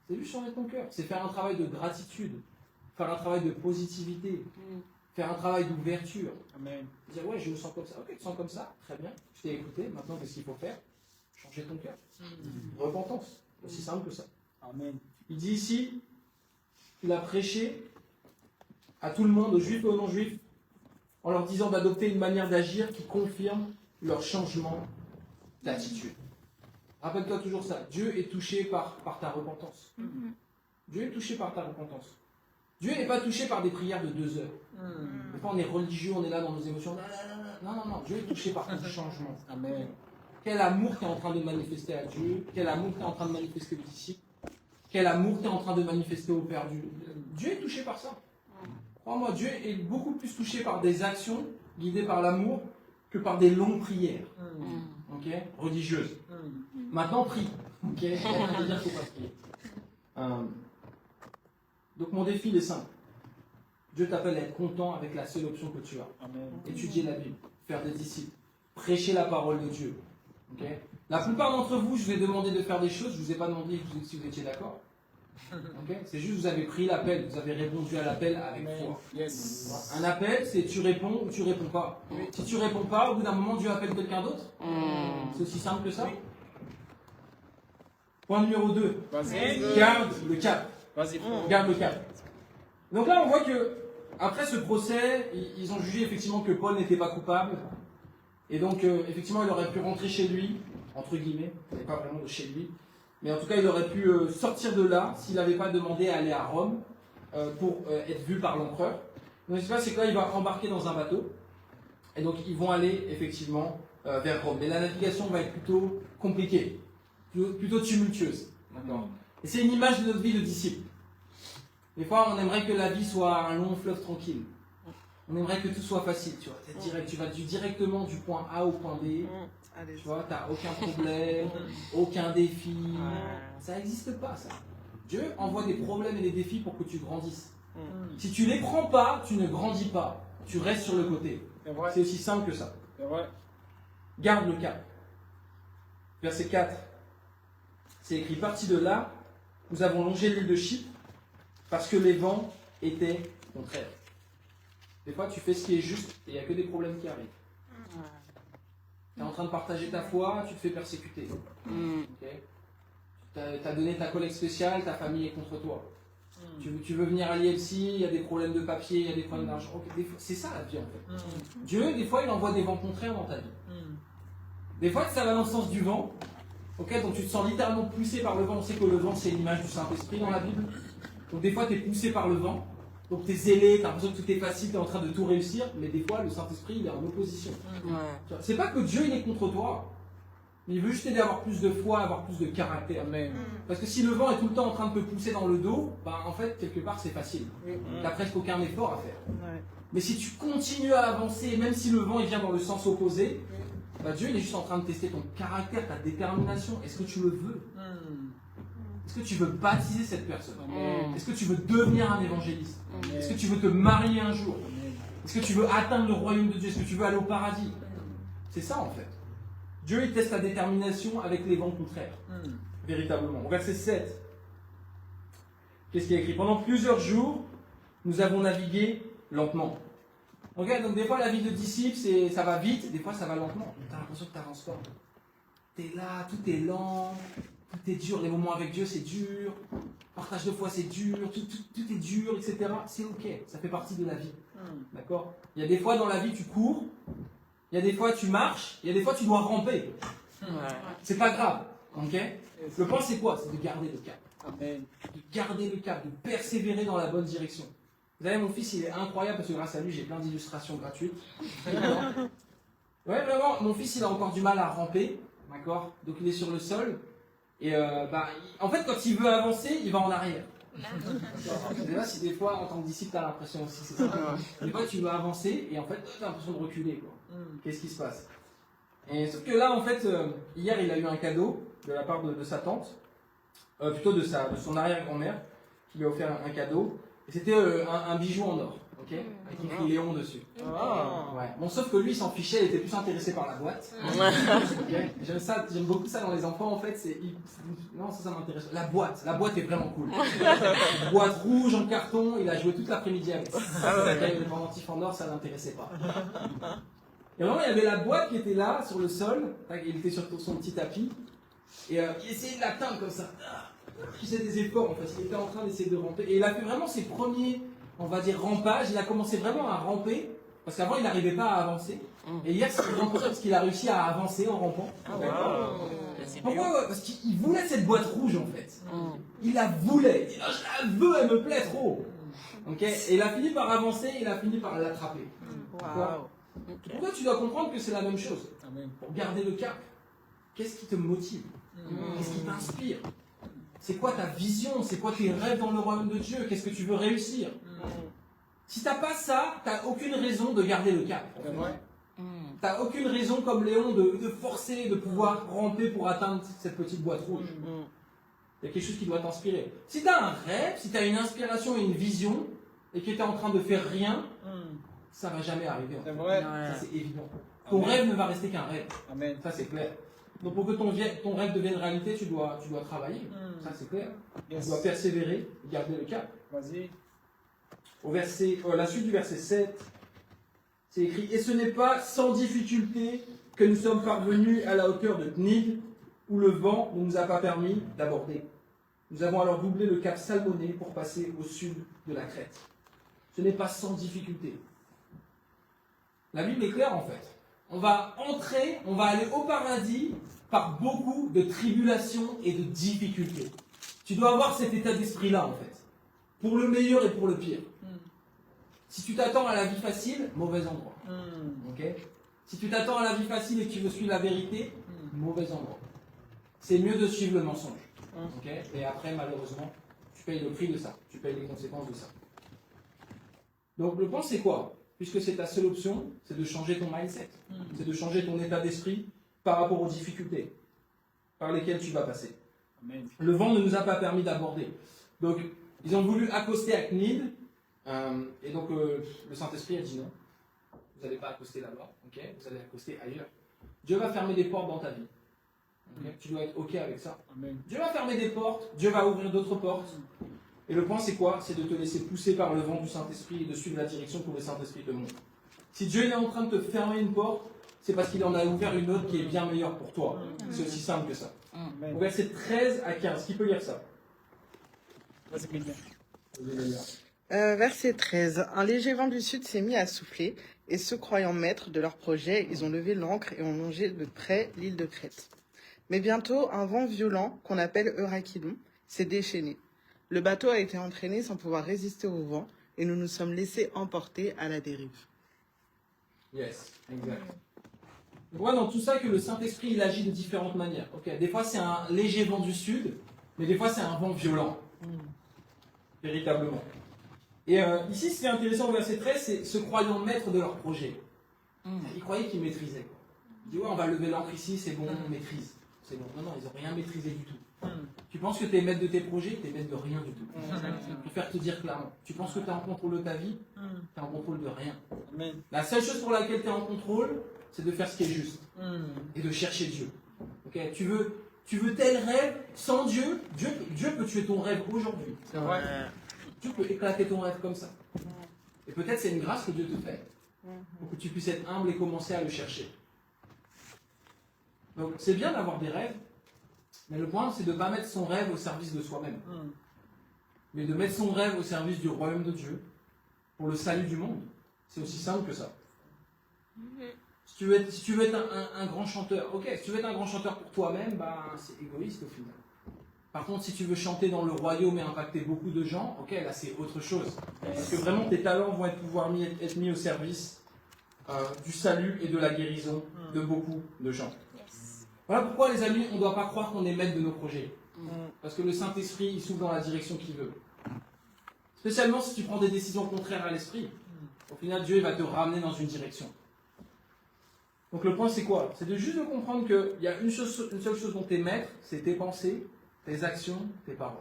C'est juste changer ton cœur. C'est faire un travail de gratitude, faire un travail de positivité, faire un travail d'ouverture. Amen. Dire ouais, je me sens comme ça. Ok, tu te sens comme ça, très bien. Je t'ai écouté. Maintenant, qu'est-ce qu'il faut faire? Changer ton cœur. Repentance. Aussi simple que ça. Amen. Il dit ici, il a prêché à tout le monde, aux juifs et aux non-juifs, en leur disant d'adopter une manière d'agir qui confirme leur changement d'attitude. Rappelle-toi toujours ça. Dieu est touché par ta repentance. Dieu est touché par ta repentance. Dieu n'est pas touché par des prières de 2 heures. Des fois, on est religieux, on est là dans nos émotions. Non, non, non. Dieu est touché par ton changement. Amen. Quel amour tu es en train de manifester à Dieu. Quel amour tu es en train de manifester aux disciples. Quel amour tu es en train de manifester aux perdus. Dieu est touché par ça. Crois-moi, Dieu est beaucoup plus touché par des actions guidées par l'amour que par des longues prières. Ok, religieuses. Maintenant, prie. Ok, ça veut dire qu'il faut pas prier. Donc mon défi il est simple. Dieu t'appelle à être content avec la seule option que tu as. Amen. Étudier la Bible, faire des disciples, prêcher la parole de Dieu. Ok. La plupart d'entre vous, je vous ai demandé de faire des choses, je ne vous ai pas demandé si vous étiez d'accord. Ok. C'est juste que vous avez pris l'appel, vous avez répondu à l'appel avec foi. Yes. Un appel, c'est tu réponds ou tu réponds pas. Si tu réponds pas, au bout d'un moment, Dieu appelle quelqu'un d'autre. C'est aussi simple que ça. Point numéro 2. Vas-y. Garde le cap. Vas-y. Garde le cap. Donc là, on voit que après ce procès, ils ont jugé effectivement que Paul n'était pas coupable. Et donc, effectivement, il aurait pu rentrer chez lui, entre guillemets. Il n'est pas vraiment de chez lui. Mais en tout cas, il aurait pu sortir de là s'il n'avait pas demandé à aller à Rome pour être vu par l'empereur. Donc, ce qui se passe, c'est que là, il va embarquer dans un bateau. Et donc, ils vont aller effectivement vers Rome. Mais la navigation va être plutôt compliquée, plutôt tumultueuse. D'accord. Et c'est une image de notre vie de disciple. Des fois, on aimerait que la vie soit un long fleuve tranquille. On aimerait que tout soit facile, tu vois. Tu vas directement du point A au point B. Tu vois, tu n'as aucun problème, aucun défi. Ça n'existe pas, ça. Dieu envoie des problèmes et des défis pour que tu grandisses. Si tu ne les prends pas, tu ne grandis pas. Tu restes sur le côté. C'est aussi simple que ça. Garde le cap. Verset 4. C'est écrit, parti de là, nous avons longé l'île de Chypre parce que les vents étaient contraires. Des fois, tu fais ce qui est juste et il n'y a que des problèmes qui arrivent. Tu es en train de partager ta foi, tu te fais persécuter. Okay. Tu as donné ta collecte spéciale, ta famille est contre toi. Tu veux venir à l'ILC, il y a des problèmes de papier, il y a des problèmes d'argent. Okay. C'est ça la vie en fait. Dieu, des fois, il envoie des vents contraires dans ta vie. Des fois, ça va dans le sens du vent. Okay, donc tu te sens littéralement poussé par le vent. On sait que le vent, c'est l'image du Saint-Esprit dans la Bible. Donc des fois, tu es poussé par le vent. Donc tu es zélé, tu as l'impression que tout est facile, tu es en train de tout réussir. Mais des fois, le Saint-Esprit, il est en opposition. C'est pas que Dieu, il est contre toi. Mais il veut juste t'aider à avoir plus de foi, avoir plus de caractère. Amen. Parce que si le vent est tout le temps en train de te pousser dans le dos, bah, en fait, quelque part, c'est facile. Tu n'as presque aucun effort à faire. Mais si tu continues à avancer, même si le vent il vient dans le sens opposé, bah, Dieu il est juste en train de tester ton caractère, ta détermination. Est-ce que tu le veux? Est-ce que tu veux baptiser cette personne? Est-ce que tu veux devenir un évangéliste? Est-ce que tu veux te marier un jour? Est-ce que tu veux atteindre le royaume de Dieu? Est-ce que tu veux aller au paradis? C'est ça en fait. Dieu il teste ta détermination avec les vents contraires. Véritablement. Au verset 7. Qu'est-ce qui est écrit? Pendant plusieurs jours, nous avons navigué lentement. Okay, donc des fois la vie de disciple, ça va vite, des fois ça va lentement. Tu as l'impression que tu n'avances pas. Tu es là, tout est lent, tout est dur. Les moments avec Dieu, c'est dur. Partage de foi, c'est dur. Tout est dur, etc. C'est ok, ça fait partie de la vie. D'accord? Il y a des fois dans la vie, tu cours. Il y a des fois, tu marches. Il y a des fois, tu dois ramper. C'est pas grave. Okay? Le point, c'est quoi? C'est de garder le cap. Amen. De garder le cap, de persévérer dans la bonne direction. Vous savez, mon fils, il est incroyable parce que grâce à lui, j'ai plein d'illustrations gratuites. Ouais, vraiment, mon fils, il a encore du mal à ramper. D'accord? Donc, il est sur le sol. Et en fait, quand il veut avancer, il va en arrière. Je sais pas si des fois, en tant que disciple, tu as l'impression aussi que c'est ça. Des fois, tu veux avancer et en fait, tu as l'impression de reculer. Qu'est-ce qui se passe? Et sauf que là, en fait, hier, il a eu un cadeau de la part de sa tante, plutôt de son arrière-grand-mère, qui lui a offert un cadeau. Et c'était un bijou en or, ok, avec écrit Léon dessus. Ouais. Bon, sauf que lui, il s'en fichait, il était plus intéressé par la boîte. Okay. J'aime beaucoup ça dans les enfants, en fait. Non, ça m'intéresse. La boîte est vraiment cool. Boîte rouge en carton, il a joué toute l'après-midi avec ça. Les pendentifs en or, ça l'intéressait pas. Et vraiment, il y avait la boîte qui était là, sur le sol. Il était sur son petit tapis. Et il essayait de l'atteindre comme ça. Il faisait des efforts, en fait. Il était en train d'essayer de ramper. Et il a fait vraiment ses premiers, on va dire, rampages. Il a commencé vraiment à ramper. Parce qu'avant, il n'arrivait pas à avancer. Et hier, c'est vraiment pour ça, parce qu'il a réussi à avancer en rampant. Pourquoi? Parce qu'il voulait cette boîte rouge, en fait. Il la voulait. Il dit, je la veux, elle me plaît trop. Okay. Et il a fini par avancer, il a fini par l'attraper. Pourquoi tu dois comprendre que c'est la même chose? Pour garder le cap, qu'est-ce qui te motive? Qu'est-ce qui t'inspire? C'est quoi ta vision? C'est quoi tes rêves dans le royaume de Dieu? Qu'est-ce que tu veux réussir? Si tu n'as pas ça, tu n'as aucune raison de garder le cap. Tu n'as aucune raison, comme Léon, de forcer, de pouvoir ramper pour atteindre cette petite boîte rouge. Il y a quelque chose qui doit t'inspirer. Si tu as un rêve, si tu as une inspiration et une vision, et que tu es en train de faire rien, ça ne va jamais arriver. En fait. Ça, c'est évident. Ton rêve ne va rester qu'un rêve. Amen. Ça, c'est clair. Donc, pour que ton rêve devienne réalité, tu dois travailler. Ça, c'est clair. Tu dois persévérer, garder le cap. Vas-y. La suite du verset 7, c'est écrit « Et ce n'est pas sans difficulté que nous sommes parvenus à la hauteur de Cnid, où le vent ne nous a pas permis d'aborder. Nous avons alors doublé le cap Salmoné pour passer au sud de la Crète. Ce n'est pas sans difficulté. » La Bible est claire en fait. On va aller au paradis par beaucoup de tribulations et de difficultés. Tu dois avoir cet état d'esprit-là en fait. Pour le meilleur et pour le pire. Si tu t'attends à la vie facile, mauvais endroit. Okay? Si tu t'attends à la vie facile et que tu veux suivre la vérité, mauvais endroit. C'est mieux de suivre le mensonge. Okay? Et après, malheureusement, tu payes le prix de ça. Tu payes les conséquences de ça. Donc le point c'est quoi? Puisque c'est ta seule option, c'est de changer ton mindset. C'est de changer ton état d'esprit par rapport aux difficultés par lesquelles tu vas passer. Amen. Le vent ne nous a pas permis d'aborder. Donc, ils ont voulu accoster à Cnid, et donc le Saint-Esprit a dit non. Vous n'allez pas accoster là-bas, okay? Vous allez accoster ailleurs. Dieu va fermer des portes dans ta vie. Okay? Tu dois être OK avec ça. Amen. Dieu va fermer des portes, Dieu va ouvrir d'autres portes. Et le point, c'est quoi? C'est de te laisser pousser par le vent du Saint-Esprit et de suivre la direction que le Saint-Esprit te montre. Si Dieu est en train de te fermer une porte, c'est parce qu'il en a ouvert une autre qui est bien meilleure pour toi. C'est aussi simple que ça. Au verset 13 à 15, qui peut lire ça? Verset 13. Un léger vent du sud s'est mis à souffler, et se croyant maîtres de leur projet, ils ont levé l'ancre et ont longé de près l'île de Crète. Mais bientôt, un vent violent, qu'on appelle Eurachylon, s'est déchaîné. Le bateau a été entraîné sans pouvoir résister au vent, et nous nous sommes laissés emporter à la dérive. Yes, exact. On voit dans tout ça que le Saint-Esprit, il agit de différentes manières. Okay. Des fois, c'est un léger vent du sud, mais des fois, c'est un vent violent. Véritablement. Et ici, ce qui est intéressant au verset 13, c'est se croyant maîtres de leur projet. Ils croyaient qu'ils maîtrisaient. Ils disent, ouais, on va lever l'ancre ici, c'est bon, on maîtrise. C'est bon. Non, ils n'ont rien maîtrisé du tout. Tu penses que tu es maître de tes projets, tu es maître de rien du tout. Je préfère te dire clairement. Tu penses que tu es en contrôle de ta vie, tu es en contrôle de rien. La seule chose pour laquelle tu es en contrôle, c'est de faire ce qui est juste. Et de chercher Dieu. Okay? Tu veux tel rêve sans Dieu, Dieu peut tuer ton rêve aujourd'hui. C'est vrai. Dieu peut éclater ton rêve comme ça. Et peut-être c'est une grâce que Dieu te fait. Pour que tu puisses être humble et commencer à le chercher. Donc c'est bien d'avoir des rêves, mais le point c'est de ne pas mettre son rêve au service de soi-même. Mais de mettre son rêve au service du royaume de Dieu, pour le salut du monde. C'est aussi simple que ça. Si tu veux être un grand chanteur, ok, si tu veux être un grand chanteur pour toi-même, bah, c'est égoïste au final. Par contre, si tu veux chanter dans le royaume et impacter beaucoup de gens, ok, là c'est autre chose. Parce que vraiment tes talents vont pouvoir être mis au service du salut et de la guérison de beaucoup de gens. Voilà pourquoi les amis, on ne doit pas croire qu'on est maître de nos projets. Parce que le Saint-Esprit, il s'ouvre dans la direction qu'il veut. Spécialement si tu prends des décisions contraires à l'esprit. Au final, Dieu va te ramener dans une direction. Donc le point, c'est quoi? C'est juste de comprendre qu'il y a une seule chose dont tu es maître, c'est tes pensées, tes actions, tes paroles.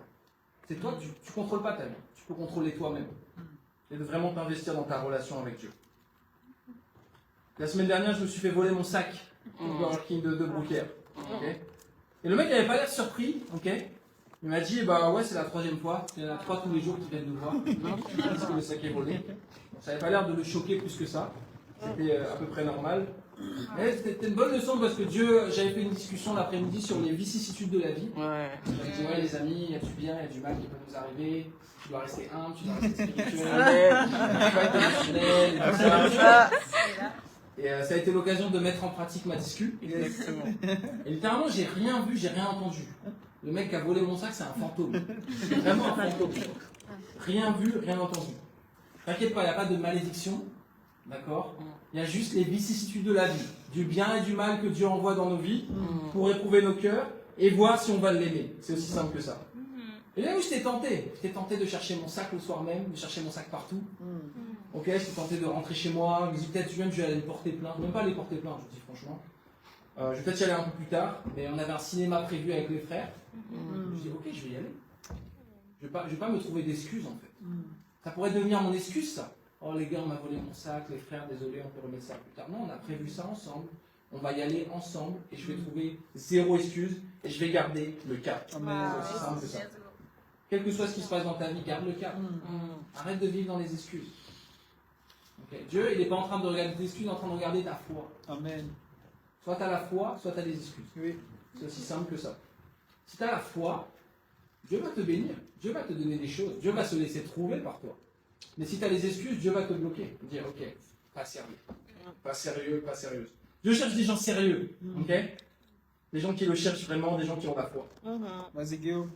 C'est toi, tu ne contrôles pas ta vie. Tu peux contrôler toi-même. Et de vraiment t'investir dans ta relation avec Dieu. La semaine dernière, je me suis fait voler mon sac au Burger King de Brooker. Okay. Et le mec n'avait pas l'air surpris. Okay. Il m'a dit, bah ouais, c'est la 3e fois. Il y en a 3 tous les jours qui viennent nous voir. Parce que le sac est volé. Ça n'avait pas l'air de le choquer plus que ça. C'était à peu près normal. Mais c'était une bonne leçon parce que j'avais fait une discussion l'après-midi sur les vicissitudes de la vie. J'avais dit, ouais, les amis, il y a du bien, il y a du mal qui peut nous arriver. Tu dois rester humble, tu dois rester spirituel, tu dois être émotionnel, et tout ça. Et ça a été l'occasion de mettre en pratique ma discute. Exactement. Et littéralement, j'ai rien vu, j'ai rien entendu. Le mec qui a volé mon sac, c'est un fantôme. C'est vraiment un fantôme. Rien vu, rien entendu. T'inquiète pas, il n'y a pas de malédiction. D'accord? Il y a juste les vicissitudes de la vie. Du bien et du mal que Dieu envoie dans nos vies pour éprouver nos cœurs et voir si on va l'aimer. C'est aussi simple que ça. Et là où j'étais tenté de chercher mon sac le soir même, de chercher mon sac partout. Ok, j'étais tenté de rentrer chez moi, je me dis peut-être même je vais aller me porter plainte, même pas aller porter plainte, je vous dis franchement. Je vais peut-être y aller un peu plus tard, mais on avait un cinéma prévu avec les frères. Je dis ok, je vais y aller. Je vais pas me trouver d'excuses en fait. Ça pourrait devenir mon excuse ça. Oh les gars, on m'a volé mon sac, les frères, désolé, on peut remettre ça plus tard. Non, on a prévu ça ensemble, on va y aller ensemble et je vais trouver 0 excuse et je vais garder le cap. C'est aussi simple que ça. Quel que soit ce qui se passe dans ta vie, garde le cap. Arrête de vivre dans les excuses. Okay. Dieu, il n'est pas en train de regarder tes excuses, il est en train de regarder ta foi. Amen. Soit tu as la foi, soit tu as des excuses. Oui. C'est aussi simple que ça. Si tu as la foi, Dieu va te bénir. Dieu va te donner des choses. Dieu va se laisser trouver par toi. Mais si tu as les excuses, Dieu va te bloquer. Dire, ok, pas sérieux. Pas sérieux, pas sérieuse. Dieu cherche des gens sérieux. Ok? Des gens qui le cherchent vraiment, des gens qui ont la foi. Vas-y, Guillaume.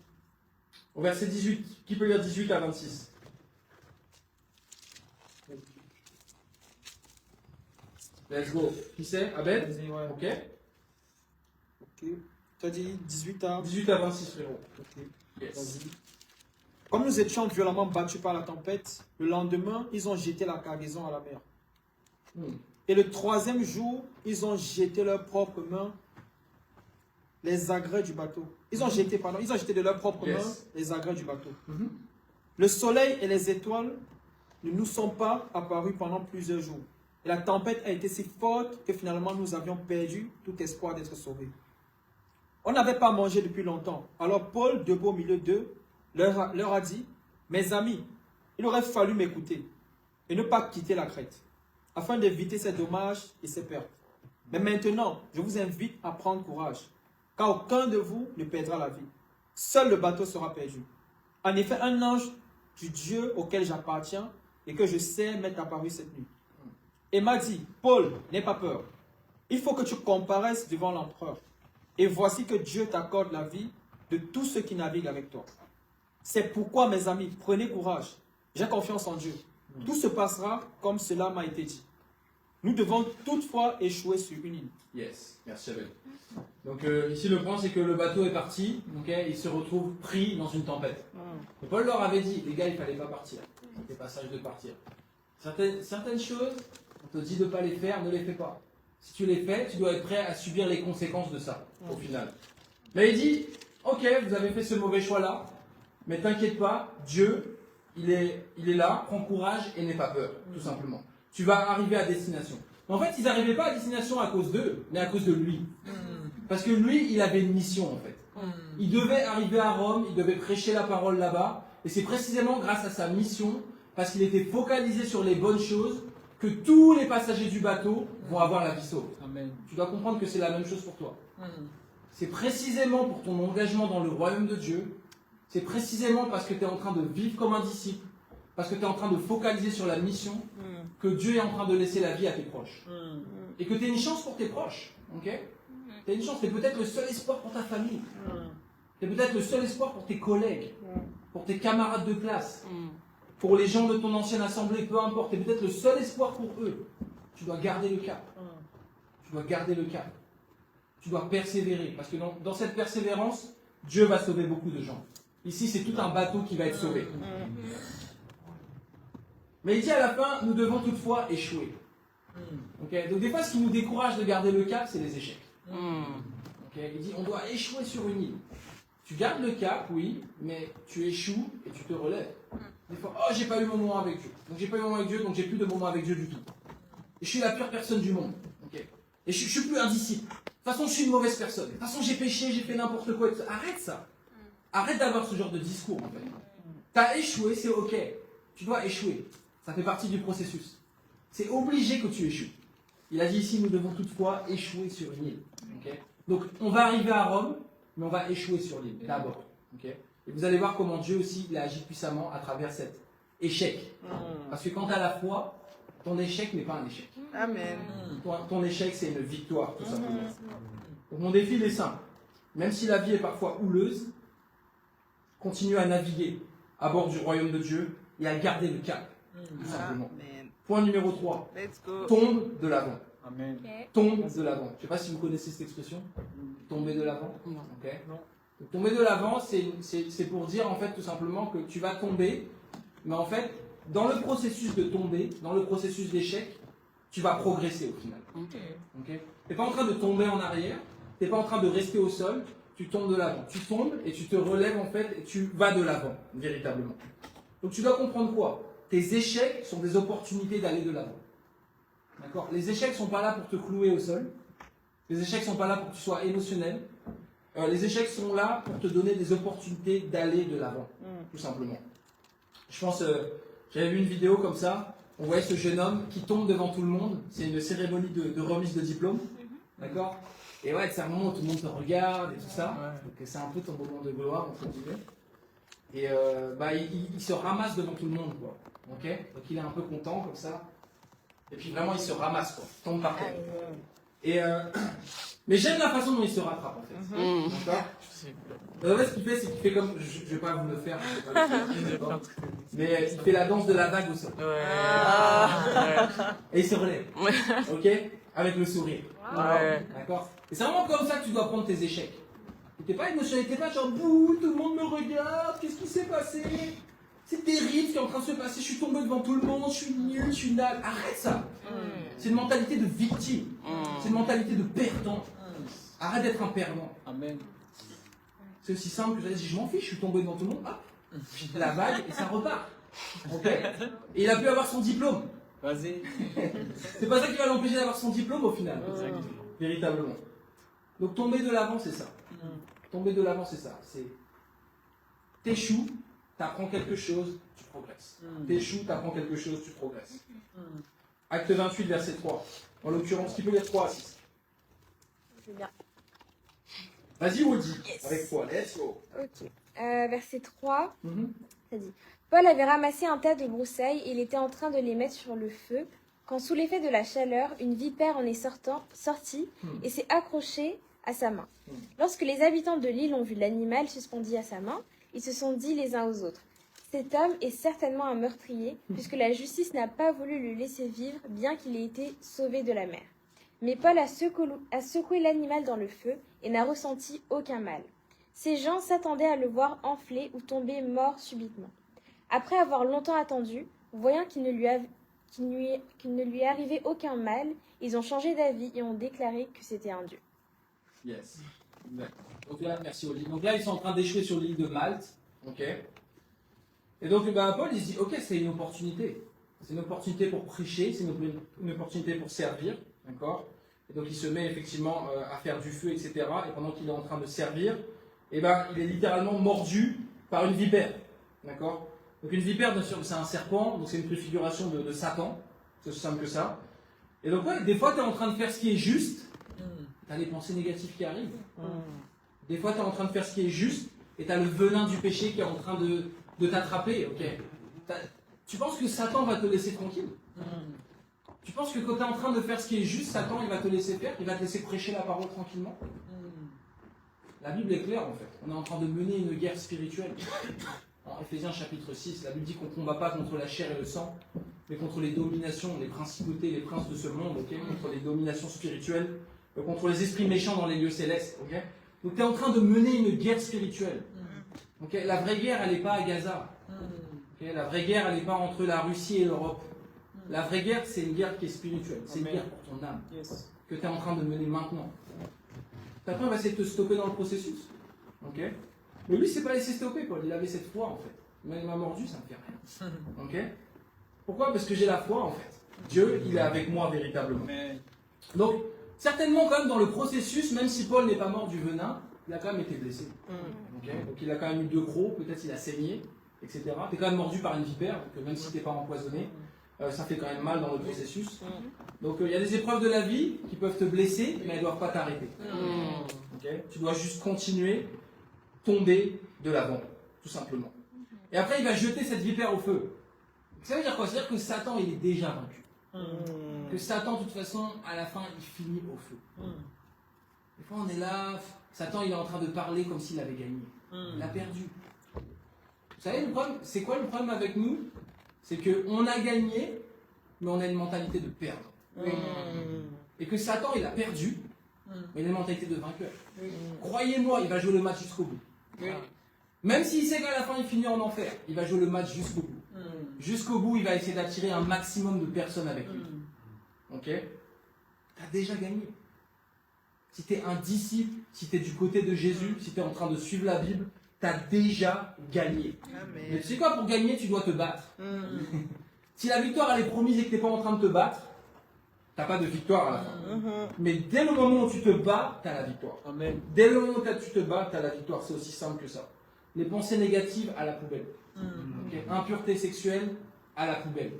Au verset 18, qui peut lire 18 à 26? Let's go. Qui c'est? Abed? Vas-y, ouais. Ok. Ok. Tu as dit 18 à... 18 à 26, frérot. Ok. Yes. Vas-y. Comme nous étions violemment battus par la tempête, le lendemain, ils ont jeté la cargaison à la mer. Et le 3e jour, ils ont jeté leurs propres mains les agrès du bateau. Ils ont jeté de leurs propres mains les agrès du bateau. Le soleil et les étoiles ne nous sont pas apparus pendant plusieurs jours. Et la tempête a été si forte que finalement nous avions perdu tout espoir d'être sauvés. On n'avait pas mangé depuis longtemps. Alors Paul, debout au milieu d'eux, leur a dit, « Mes amis, il aurait fallu m'écouter et ne pas quitter la Crète, afin d'éviter ces dommages et ces pertes. Mais maintenant, je vous invite à prendre courage, car aucun de vous ne perdra la vie. Seul le bateau sera perdu. En effet, un ange du Dieu auquel j'appartiens et que je sais m'être apparu cette nuit. Et m'a dit, Paul, n'aie pas peur. Il faut que tu comparaisses devant l'empereur. Et voici que Dieu t'accorde la vie de tous ceux qui naviguent avec toi. C'est pourquoi, mes amis, prenez courage. J'ai confiance en Dieu. Tout se passera comme cela m'a été dit. Nous devons toutefois échouer sur une île. Yes, merci Abel. Donc ici le point c'est que le bateau est parti, okay, il se retrouve pris dans une tempête. Et Paul leur avait dit, les gars il ne fallait pas partir. C'était pas sage de partir. Certaines choses, on te dit de ne pas les faire, ne les fais pas. Si tu les fais, tu dois être prêt à subir les conséquences de ça, au final. Mais il dit, ok, vous avez fait ce mauvais choix-là, mais t'inquiète pas, Dieu, il est là, prends courage et n'aie pas peur, tout simplement. Tu vas arriver à destination. En fait, ils n'arrivaient pas à destination à cause d'eux, mais à cause de lui. Parce que lui, il avait une mission, en fait. Il devait arriver à Rome, il devait prêcher la parole là-bas, et c'est précisément grâce à sa mission, parce qu'il était focalisé sur les bonnes choses, que tous les passagers du bateau vont avoir la vie sauve. Amen. Tu dois comprendre que c'est la même chose pour toi. C'est précisément pour ton engagement dans le royaume de Dieu, c'est précisément parce que tu es en train de vivre comme un disciple, parce que tu es en train de focaliser sur la mission, que Dieu est en train de laisser la vie à tes proches. Et que tu as une chance pour tes proches. Okay? Tu as une chance, tu es peut-être le seul espoir pour ta famille. Tu es peut-être le seul espoir pour tes collègues, pour tes camarades de classe, pour les gens de ton ancienne assemblée, peu importe. Tu es peut-être le seul espoir pour eux. Tu dois garder le cap. Tu dois garder le cap. Tu dois persévérer. Parce que dans cette persévérance, Dieu va sauver beaucoup de gens. Ici, c'est tout un bateau qui va être sauvé. Mais il dit à la fin, nous devons toutefois échouer. Ok. Donc des fois, ce qui nous décourage de garder le cap, c'est les échecs. Ok. Il dit, on doit échouer sur une île. Tu gardes le cap, oui, mais tu échoues et tu te relèves. Des fois, oh, j'ai pas eu mon moment avec Dieu. Donc j'ai pas eu mon moment avec Dieu, donc j'ai plus de moment avec Dieu du tout. Et je suis la pire personne du monde. Ok. Et je suis plus un disciple. De toute façon, je suis une mauvaise personne. De toute façon, j'ai péché, j'ai fait n'importe quoi. Arrête ça. Arrête d'avoir ce genre de discours, en fait. T'as échoué, c'est ok. Tu dois échouer. Ça fait partie du processus. C'est obligé que tu échoues. Il a dit ici, nous devons toutefois échouer sur une île. Okay. Donc, on va arriver à Rome, mais on va échouer sur l'île, d'abord. Okay. Et vous allez voir comment Dieu aussi, il a agi puissamment à travers cet échec. Parce que quand tu as la foi, ton échec n'est pas un échec. Amen. Ton échec, c'est une victoire, tout simplement. Donc, mon défi, il est simple. Même si la vie est parfois houleuse, continue à naviguer à bord du royaume de Dieu et à garder le cap, tout simplement. Amen. Point numéro 3. Let's go. Tombe de l'avant. Amen. Tombe de l'avant. Je ne sais pas si vous connaissez cette expression. Tomber de l'avant. Non. Ok. Donc, tomber de l'avant, c'est pour dire en fait tout simplement que tu vas tomber, mais en fait, dans le processus de tomber, dans le processus d'échec, tu vas progresser au final. Ok. Tu n'es pas en train de tomber en arrière, tu n'es pas en train de rester au sol, tu tombes de l'avant. Tu tombes et tu te relèves en fait et tu vas de l'avant, véritablement. Donc tu dois comprendre quoi? Tes échecs sont des opportunités d'aller de l'avant. D'accord? Les échecs ne sont pas là pour te clouer au sol. Les échecs ne sont pas là pour que tu sois émotionnel. Les échecs sont là pour te donner des opportunités d'aller de l'avant, tout simplement. Je pense, j'avais vu une vidéo comme ça, on voyait ce jeune homme qui tombe devant tout le monde. C'est une cérémonie de remise de diplôme. D'accord? Et ouais, c'est un moment où tout le monde te regarde et tout ça. Donc c'est un peu ton moment de gloire, entre guillemets. Et il se ramasse devant tout le monde, quoi. Ok? Donc il est un peu content, comme ça. Et puis vraiment, il se ramasse, quoi. Il tombe par terre. Et mais j'aime la façon dont il se rattrape, en fait. D'accord? Ce qu'il fait, c'est qu'il fait comme. Je vais pas vous le faire. Je vais pas le faire, d'accord. Mais il fait la danse de la vague au sol. Et il se relève. Ok? Avec le sourire. D'accord? Et c'est vraiment comme ça que tu dois prendre tes échecs. T'es pas émotionnel, t'es pas genre bouh, tout le monde me regarde, qu'est-ce qui s'est passé? C'est terrible ce qui est en train de se passer, je suis tombé devant tout le monde, je suis nul, je suis nul. Arrête ça! C'est une mentalité de victime, c'est une mentalité de perdant. Arrête d'être un perdant. Amen. C'est aussi simple que je m'en fiche, je suis tombé devant tout le monde, hop, la vague et ça repart. Ok? Et il a pu avoir son diplôme. Vas-y. C'est pas ça qui va l'empêcher d'avoir son diplôme au final. Véritablement. Donc tomber de l'avant, c'est ça. Tomber de l'avant, c'est ça. C'est t'échoues, t'apprends quelque chose, tu progresses. T'échoues, t'apprends quelque chose, tu progresses. Acte 28, verset 3. En l'occurrence, qui peut lire 3 à 6? Je veux bien. Vas-y, Woody, Yes. avec toi, let's go. Ok. Verset 3, Mhm. ça dit Paul avait ramassé un tas de broussailles et il était en train de les mettre sur le feu quand, sous l'effet de la chaleur, une vipère en est sortie et s'est accrochée à sa main. Lorsque les habitants de l'île ont vu l'animal suspendu à sa main, ils se sont dit les uns aux autres cet homme est certainement un meurtrier, puisque la justice n'a pas voulu le laisser vivre, bien qu'il ait été sauvé de la mer. Mais Paul a secoué l'animal dans le feu et n'a ressenti aucun mal. Ces gens s'attendaient à le voir enfler ou tomber mort subitement. Après avoir longtemps attendu, voyant qu'il ne lui arrivait aucun mal, ils ont changé d'avis et ont déclaré que c'était un dieu. Yes. Donc là, merci Olivier. Donc là, ils sont en train d'échouer sur l'île de Malte. Ok. Et donc, Paul, il se dit, ok, c'est une opportunité. C'est une opportunité pour prêcher, c'est une opportunité pour servir. D'accord. Et donc, il se met effectivement à faire du feu, etc. Et pendant qu'il est en train de servir, il est littéralement mordu par une vipère. D'accord. Donc, une vipère, bien sûr, c'est un serpent, donc c'est une préfiguration de Satan. C'est aussi simple que ça. Et donc, ouais, des fois, tu es en train de faire ce qui est juste. Tu as les pensées négatives qui arrivent. Des fois, tu es en train de faire ce qui est juste et tu as le venin du péché qui est en train de t'attraper. Okay. Tu penses que Satan va te laisser tranquille? Tu penses que quand tu es en train de faire ce qui est juste, Satan il va te laisser faire? Il va te laisser prêcher la parole tranquillement? La Bible est claire en fait. On est en train de mener une guerre spirituelle. En Éphésiens chapitre 6, la Bible dit qu'on ne combat pas contre la chair et le sang, mais contre les dominations, les principautés, les princes de ce monde, contre les dominations spirituelles, contre les esprits méchants dans les lieux célestes. Donc tu es en train de mener une guerre spirituelle. La vraie guerre, elle n'est pas à Gaza. Ok, la vraie guerre, elle n'est pas entre la Russie et l'Europe. La vraie guerre, c'est une guerre qui est spirituelle. C'est une Amen. guerre pour ton âme Yes. que tu es en train de mener maintenant. Ta femme va essayer de te stopper dans le processus. Ok. Mais lui, il s'est pas laissé stopper, Paul. Il avait cette foi, en fait. Mais il m'a mordu, ça me fait rien. Ok. Pourquoi? Parce que j'ai la foi, en fait. Dieu, il est avec moi véritablement. Amen. Donc, certainement, quand même, dans le processus, même si Paul n'est pas mort du venin, il a quand même été blessé. Ok. Donc, il a quand même eu 2 crocs, peut-être il a saigné, etc. Tu es quand même mordu par une vipère, donc même si tu n'es pas empoisonné, ça fait quand même mal dans le processus. Donc, il y a des épreuves de la vie qui peuvent te blesser, mais elles ne doivent pas t'arrêter. Ok. Tu dois juste continuer, tomber de l'avant, tout simplement. Et après, il va jeter cette vipère au feu. Ça veut dire quoi? Ça veut dire que Satan, il est déjà vaincu. Que Satan, de toute façon, à la fin, il finit au feu. Des fois, on est là, Satan, il est en train de parler comme s'il avait gagné. Il a perdu. Vous savez, le problème, c'est quoi le problème avec nous? C'est qu'on a gagné, mais on a une mentalité de perdre. Et que Satan, il a perdu, mais il a une mentalité de vainqueur. Croyez-moi, il va jouer le match jusqu'au bout. Même s'il sait qu'à la fin, il finit en enfer, il va jouer le match jusqu'au bout. Jusqu'au bout, il va essayer d'attirer un maximum de personnes avec lui. Ok? Tu as déjà gagné. Si tu es un disciple, si tu es du côté de Jésus, si tu es en train de suivre la Bible, tu as déjà gagné. Amen. Mais tu sais quoi, pour gagner, tu dois te battre. Si la victoire elle est promise et que tu n'es pas en train de te battre, tu n'as pas de victoire à la fin. Mais dès le moment où tu te bats, tu as la victoire. Amen. Dès le moment où tu te bats, tu as la victoire. C'est aussi simple que ça. Les pensées négatives à la poubelle. Ok. Impureté sexuelle à la poubelle.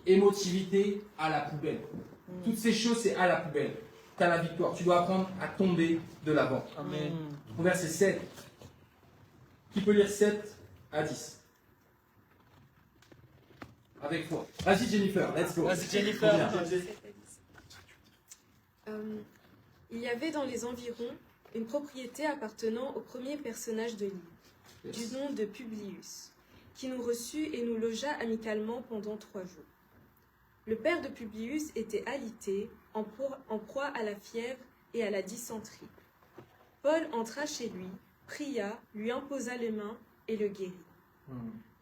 Émotivité à la poubelle. Toutes ces choses, c'est à la poubelle. Tu as la victoire. Tu dois apprendre à tomber de l'avant. Amen. Au verset 7. Qui peut lire 7 à 10? Avec foi. Vas-y Jennifer, let's go. Vas-y, Jennifer. Trop bien. Il y avait dans les environs une propriété appartenant au premier personnage de l'île, du nom de Publius, qui nous reçut et nous logea amicalement pendant 3 jours. Le père de Publius était alité, en proie à la fièvre et à la dysenterie. Paul entra chez lui, pria, lui imposa les mains et le guérit.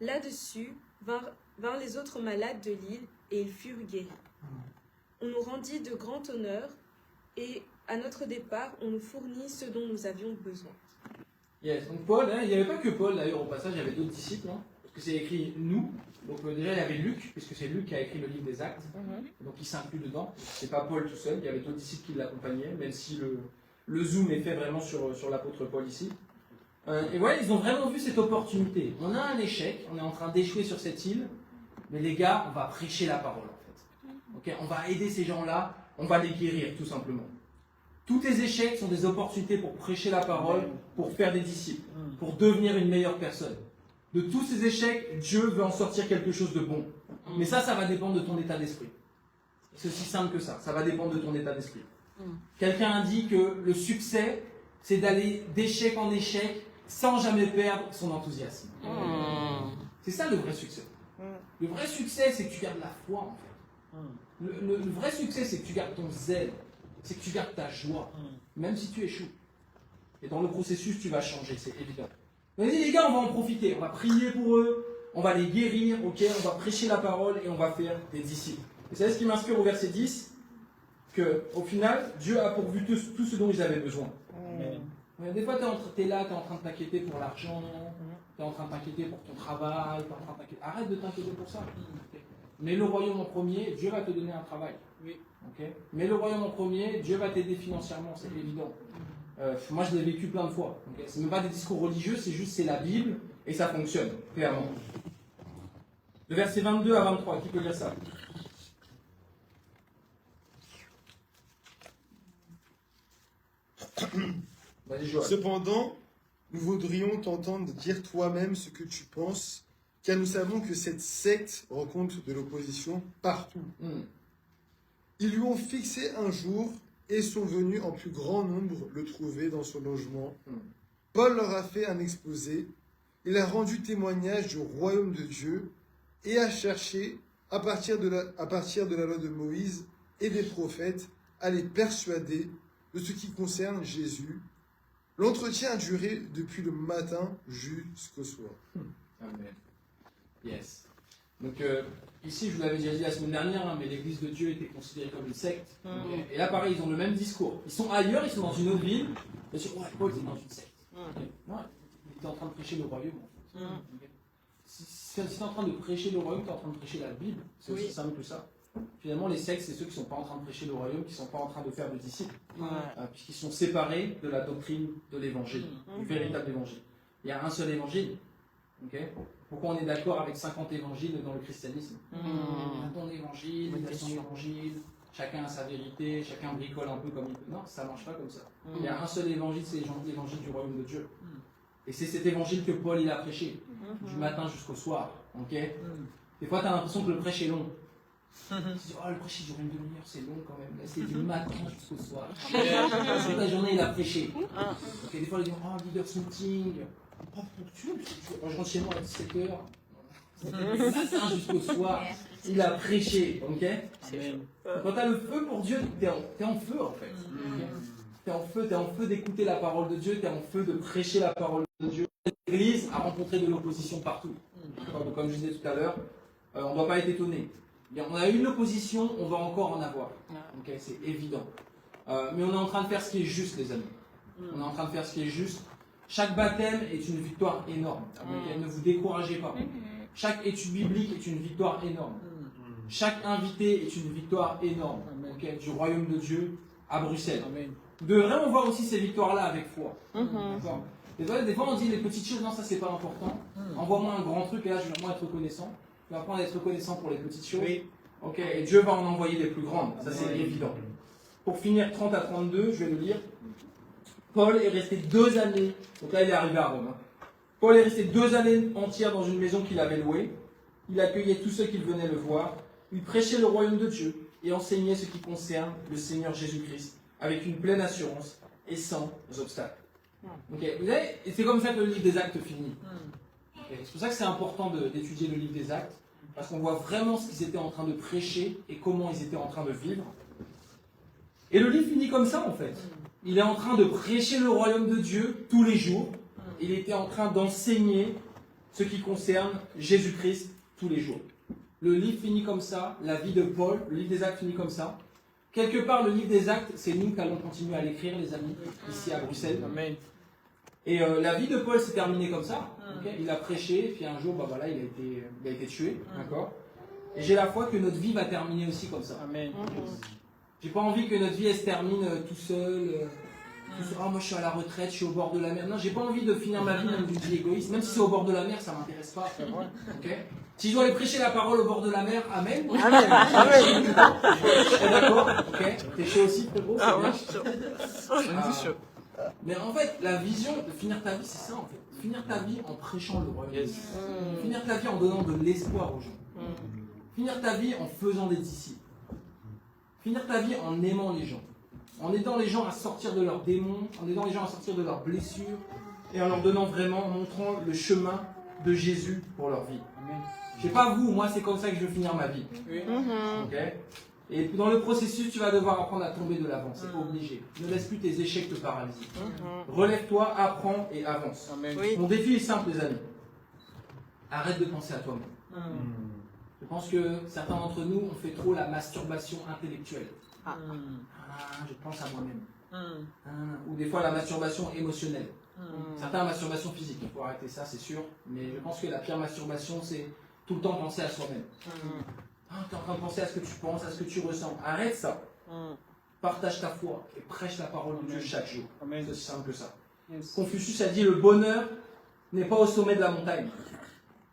Là-dessus vinrent les autres malades de l'île et ils furent guéris. On nous rendit de grand honneur et à notre départ, on nous fournit ce dont nous avions besoin. Yes. Donc Paul, hein, il n'y avait pas que Paul d'ailleurs au passage, il y avait d'autres disciples, hein, parce que c'est écrit nous. Donc déjà il y avait Luc, puisque c'est Luc qui a écrit le livre des Actes, donc il s'inclut dedans. C'est pas Paul tout seul, il y avait d'autres disciples qui l'accompagnaient, même si le zoom est fait vraiment sur l'apôtre Paul ici. Et ouais, ils ont vraiment vu cette opportunité. On a un échec, on est en train d'échouer sur cette île, mais les gars, on va prêcher la parole en fait. Ok, on va aider ces gens-là, on va les guérir tout simplement. Tous tes échecs sont des opportunités pour prêcher la parole, pour faire des disciples, pour devenir une meilleure personne. De tous ces échecs, Dieu veut en sortir quelque chose de bon. Mais ça va dépendre de ton état d'esprit. C'est aussi simple que ça. Ça va dépendre de ton état d'esprit. Quelqu'un a dit que le succès, c'est d'aller d'échec en échec sans jamais perdre son enthousiasme. C'est ça le vrai succès. Le vrai succès, c'est que tu gardes la foi en fait. Le vrai succès, c'est que tu gardes ton zèle. C'est que tu gardes ta joie, même si tu échoues. Et dans le processus, tu vas changer, c'est évident. Vas-y les gars, on va en profiter, on va prier pour eux, on va les guérir, ok, on va prêcher la parole et on va faire des disciples. Et vous savez ce qui m'inspire au verset 10? Qu'au final, Dieu a pourvu tout ce dont ils avaient besoin. Mais des fois, tu es là, tu es en train de t'inquiéter pour l'argent, tu es en train de t'inquiéter pour ton travail, t'es en train de t'inquiéter. Arrête de t'inquiéter pour ça. Mets le royaume en premier, Dieu va te donner un travail. Okay. Mets le royaume en premier, Dieu va t'aider financièrement, c'est évident. Moi, je l'ai vécu plein de fois. Okay. Ce n'est même pas des discours religieux, c'est la Bible et ça fonctionne, clairement. De versets 22 à 23, qui peut lire ça? Vas-y, Joël. Cependant, nous voudrions t'entendre dire toi-même ce que tu penses, car nous savons que cette secte rencontre de l'opposition partout. Ils lui ont fixé un jour et sont venus en plus grand nombre le trouver dans son logement. Paul leur a fait un exposé. Il a rendu témoignage du royaume de Dieu et a cherché, à partir de la loi de Moïse et des prophètes, à les persuader de ce qui concerne Jésus. L'entretien a duré depuis le matin jusqu'au soir. Amen. Yes. Donc ici, je vous l'avais déjà dit la semaine dernière, hein, mais l'église de Dieu était considérée comme une secte. Et là, pareil, ils ont le même discours. Ils sont ailleurs, ils sont dans une autre ville. Bien sûr, ouais, Paul était dans une secte. Non, il était en train de prêcher le royaume. En fait. Si tu es en train de prêcher le royaume, tu es en train de prêcher la Bible. C'est aussi simple que ça. Finalement, les sectes, c'est ceux qui ne sont pas en train de prêcher le royaume, qui ne sont pas en train de faire de disciples, puisqu'ils sont séparés de la doctrine de l'évangile, du véritable évangile. Il y a un seul évangile. Okay. Pourquoi on est d'accord avec 50 évangiles dans le christianisme? Il y a ton évangile, il y a son évangile, chacun a sa vérité, chacun bricole un peu comme il peut. Non, ça ne marche pas comme ça. Il y a un seul évangile, c'est l'évangile du royaume de Dieu. Et c'est cet évangile que Paul il a prêché, du matin jusqu'au soir. Okay. Des fois, tu as l'impression que le prêche est long. Tu dis, oh, le prêche il dure une demi-heure, c'est long quand même. Là, c'est du matin jusqu'au soir. Toute la journée, il a prêché. Okay, des fois, les gens, oh, leaders meeting. Oh, je rentre chez moi à 17h. Du matin jusqu'au soir, il a prêché. Ok. Quand tu as le feu pour Dieu, tu es en feu en fait. Tu es en feu d'écouter la parole de Dieu, tu es en feu de prêcher la parole de Dieu. L'Église a rencontré de l'opposition partout. Comme je disais tout à l'heure, on ne doit pas être étonné. On a eu une opposition, on va encore en avoir. Okay, c'est évident. Mais on est en train de faire ce qui est juste, les amis. On est en train de faire ce qui est juste. Chaque baptême est une victoire énorme. Okay, ne vous découragez pas. Chaque étude biblique est une victoire énorme. Chaque invité est une victoire énorme. Okay, du royaume de Dieu à Bruxelles. Vous devez vraiment voir aussi ces victoires-là avec foi. Des fois, on dit les petites choses, non, ça c'est pas important. Envoie-moi un grand truc et là je vais vraiment être reconnaissant. Tu vas apprendre à être reconnaissant pour les petites choses. Ok, et Dieu va en envoyer des plus grandes, ça c'est évident. Pour finir 30 à 32, je vais le lire. Paul est resté 2 années, donc là il est arrivé à Rome. Paul est resté 2 années entières dans une maison qu'il avait louée. Il accueillait tous ceux qui venaient le voir. Il prêchait le royaume de Dieu et enseignait ce qui concerne le Seigneur Jésus-Christ avec une pleine assurance et sans obstacle. Okay. Vous savez, et c'est comme ça que le livre des Actes finit. Okay. C'est pour ça que c'est important d'étudier le livre des Actes, parce qu'on voit vraiment ce qu'ils étaient en train de prêcher et comment ils étaient en train de vivre. Et le livre finit comme ça en fait. Il est en train de prêcher le royaume de Dieu tous les jours. Il était en train d'enseigner ce qui concerne Jésus-Christ tous les jours. Le livre finit comme ça, la vie de Paul, le livre des Actes finit comme ça. Quelque part, le livre des Actes, c'est nous qui allons continuer à l'écrire, les amis, ici à Bruxelles. Amen. Et la vie de Paul s'est terminée comme ça. Okay, il a prêché, puis un jour, bah voilà, il a été tué. D'accord. Et j'ai la foi que notre vie va terminer aussi comme ça. Amen. J'ai pas envie que notre vie elle se termine tout seul. Oh, moi je suis à la retraite, je suis au bord de la mer. Non, j'ai pas envie de finir ma vie même d'une vie égoïste. Même si c'est au bord de la mer, ça m'intéresse pas. Okay. Si je dois aller prêcher la parole au bord de la mer, amen. Amen. D'accord. Ok. T'es chaud aussi, frérot. Ah ouais. Mais en fait, la vision de finir ta vie, c'est ça en fait. Finir ta vie en prêchant le royaume. Finir ta vie en donnant de l'espoir aux gens. Finir ta vie en faisant des disciples. Finir ta vie en aimant les gens. En aidant les gens à sortir de leurs démons, en aidant les gens à sortir de leurs blessures, et en leur donnant vraiment, en montrant le chemin de Jésus pour leur vie. Je sais pas vous, moi c'est comme ça que je veux finir ma vie. Okay. Et dans le processus, tu vas devoir apprendre à tomber de l'avant, c'est obligé. Ne laisse plus tes échecs te paralyser. Relève-toi, apprends et avance. Mon défi est simple, les amis. Arrête de penser à toi-même. Je pense que certains d'entre nous ont fait trop la masturbation intellectuelle. Je pense à moi-même. Ou des fois la masturbation émotionnelle. Certains la masturbation physique, il faut arrêter ça, c'est sûr. Mais je pense que la pire masturbation, c'est tout le temps penser à soi-même. Tu es en train de penser à ce que tu penses, à ce que tu ressens. Arrête ça. Partage ta foi et prêche la parole de Dieu chaque jour. C'est aussi simple que ça. Confucius a dit, le bonheur n'est pas au sommet de la montagne,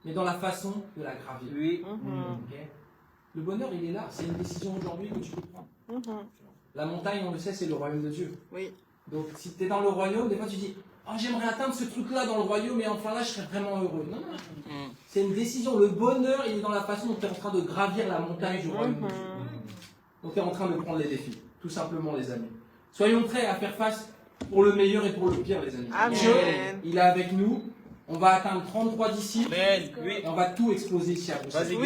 mais dans la façon de la gravir. Okay. Le bonheur, il est là. C'est une décision aujourd'hui que tu peux prendre. La montagne, on le sait, c'est le royaume de Dieu. Donc, si tu es dans le royaume, des fois tu dis, oh, j'aimerais atteindre ce truc-là dans le royaume, et enfin là, je serais vraiment heureux. Non. C'est une décision. Le bonheur, il est dans la façon dont tu es en train de gravir la montagne du royaume de Dieu. Donc, tu es en train de prendre les défis. Tout simplement, les amis. Soyons prêts à faire face pour le meilleur et pour le pire, les amis. Dieu, il est avec nous. On va atteindre 33 disciples. Et on va tout exploser ici à Bruxelles.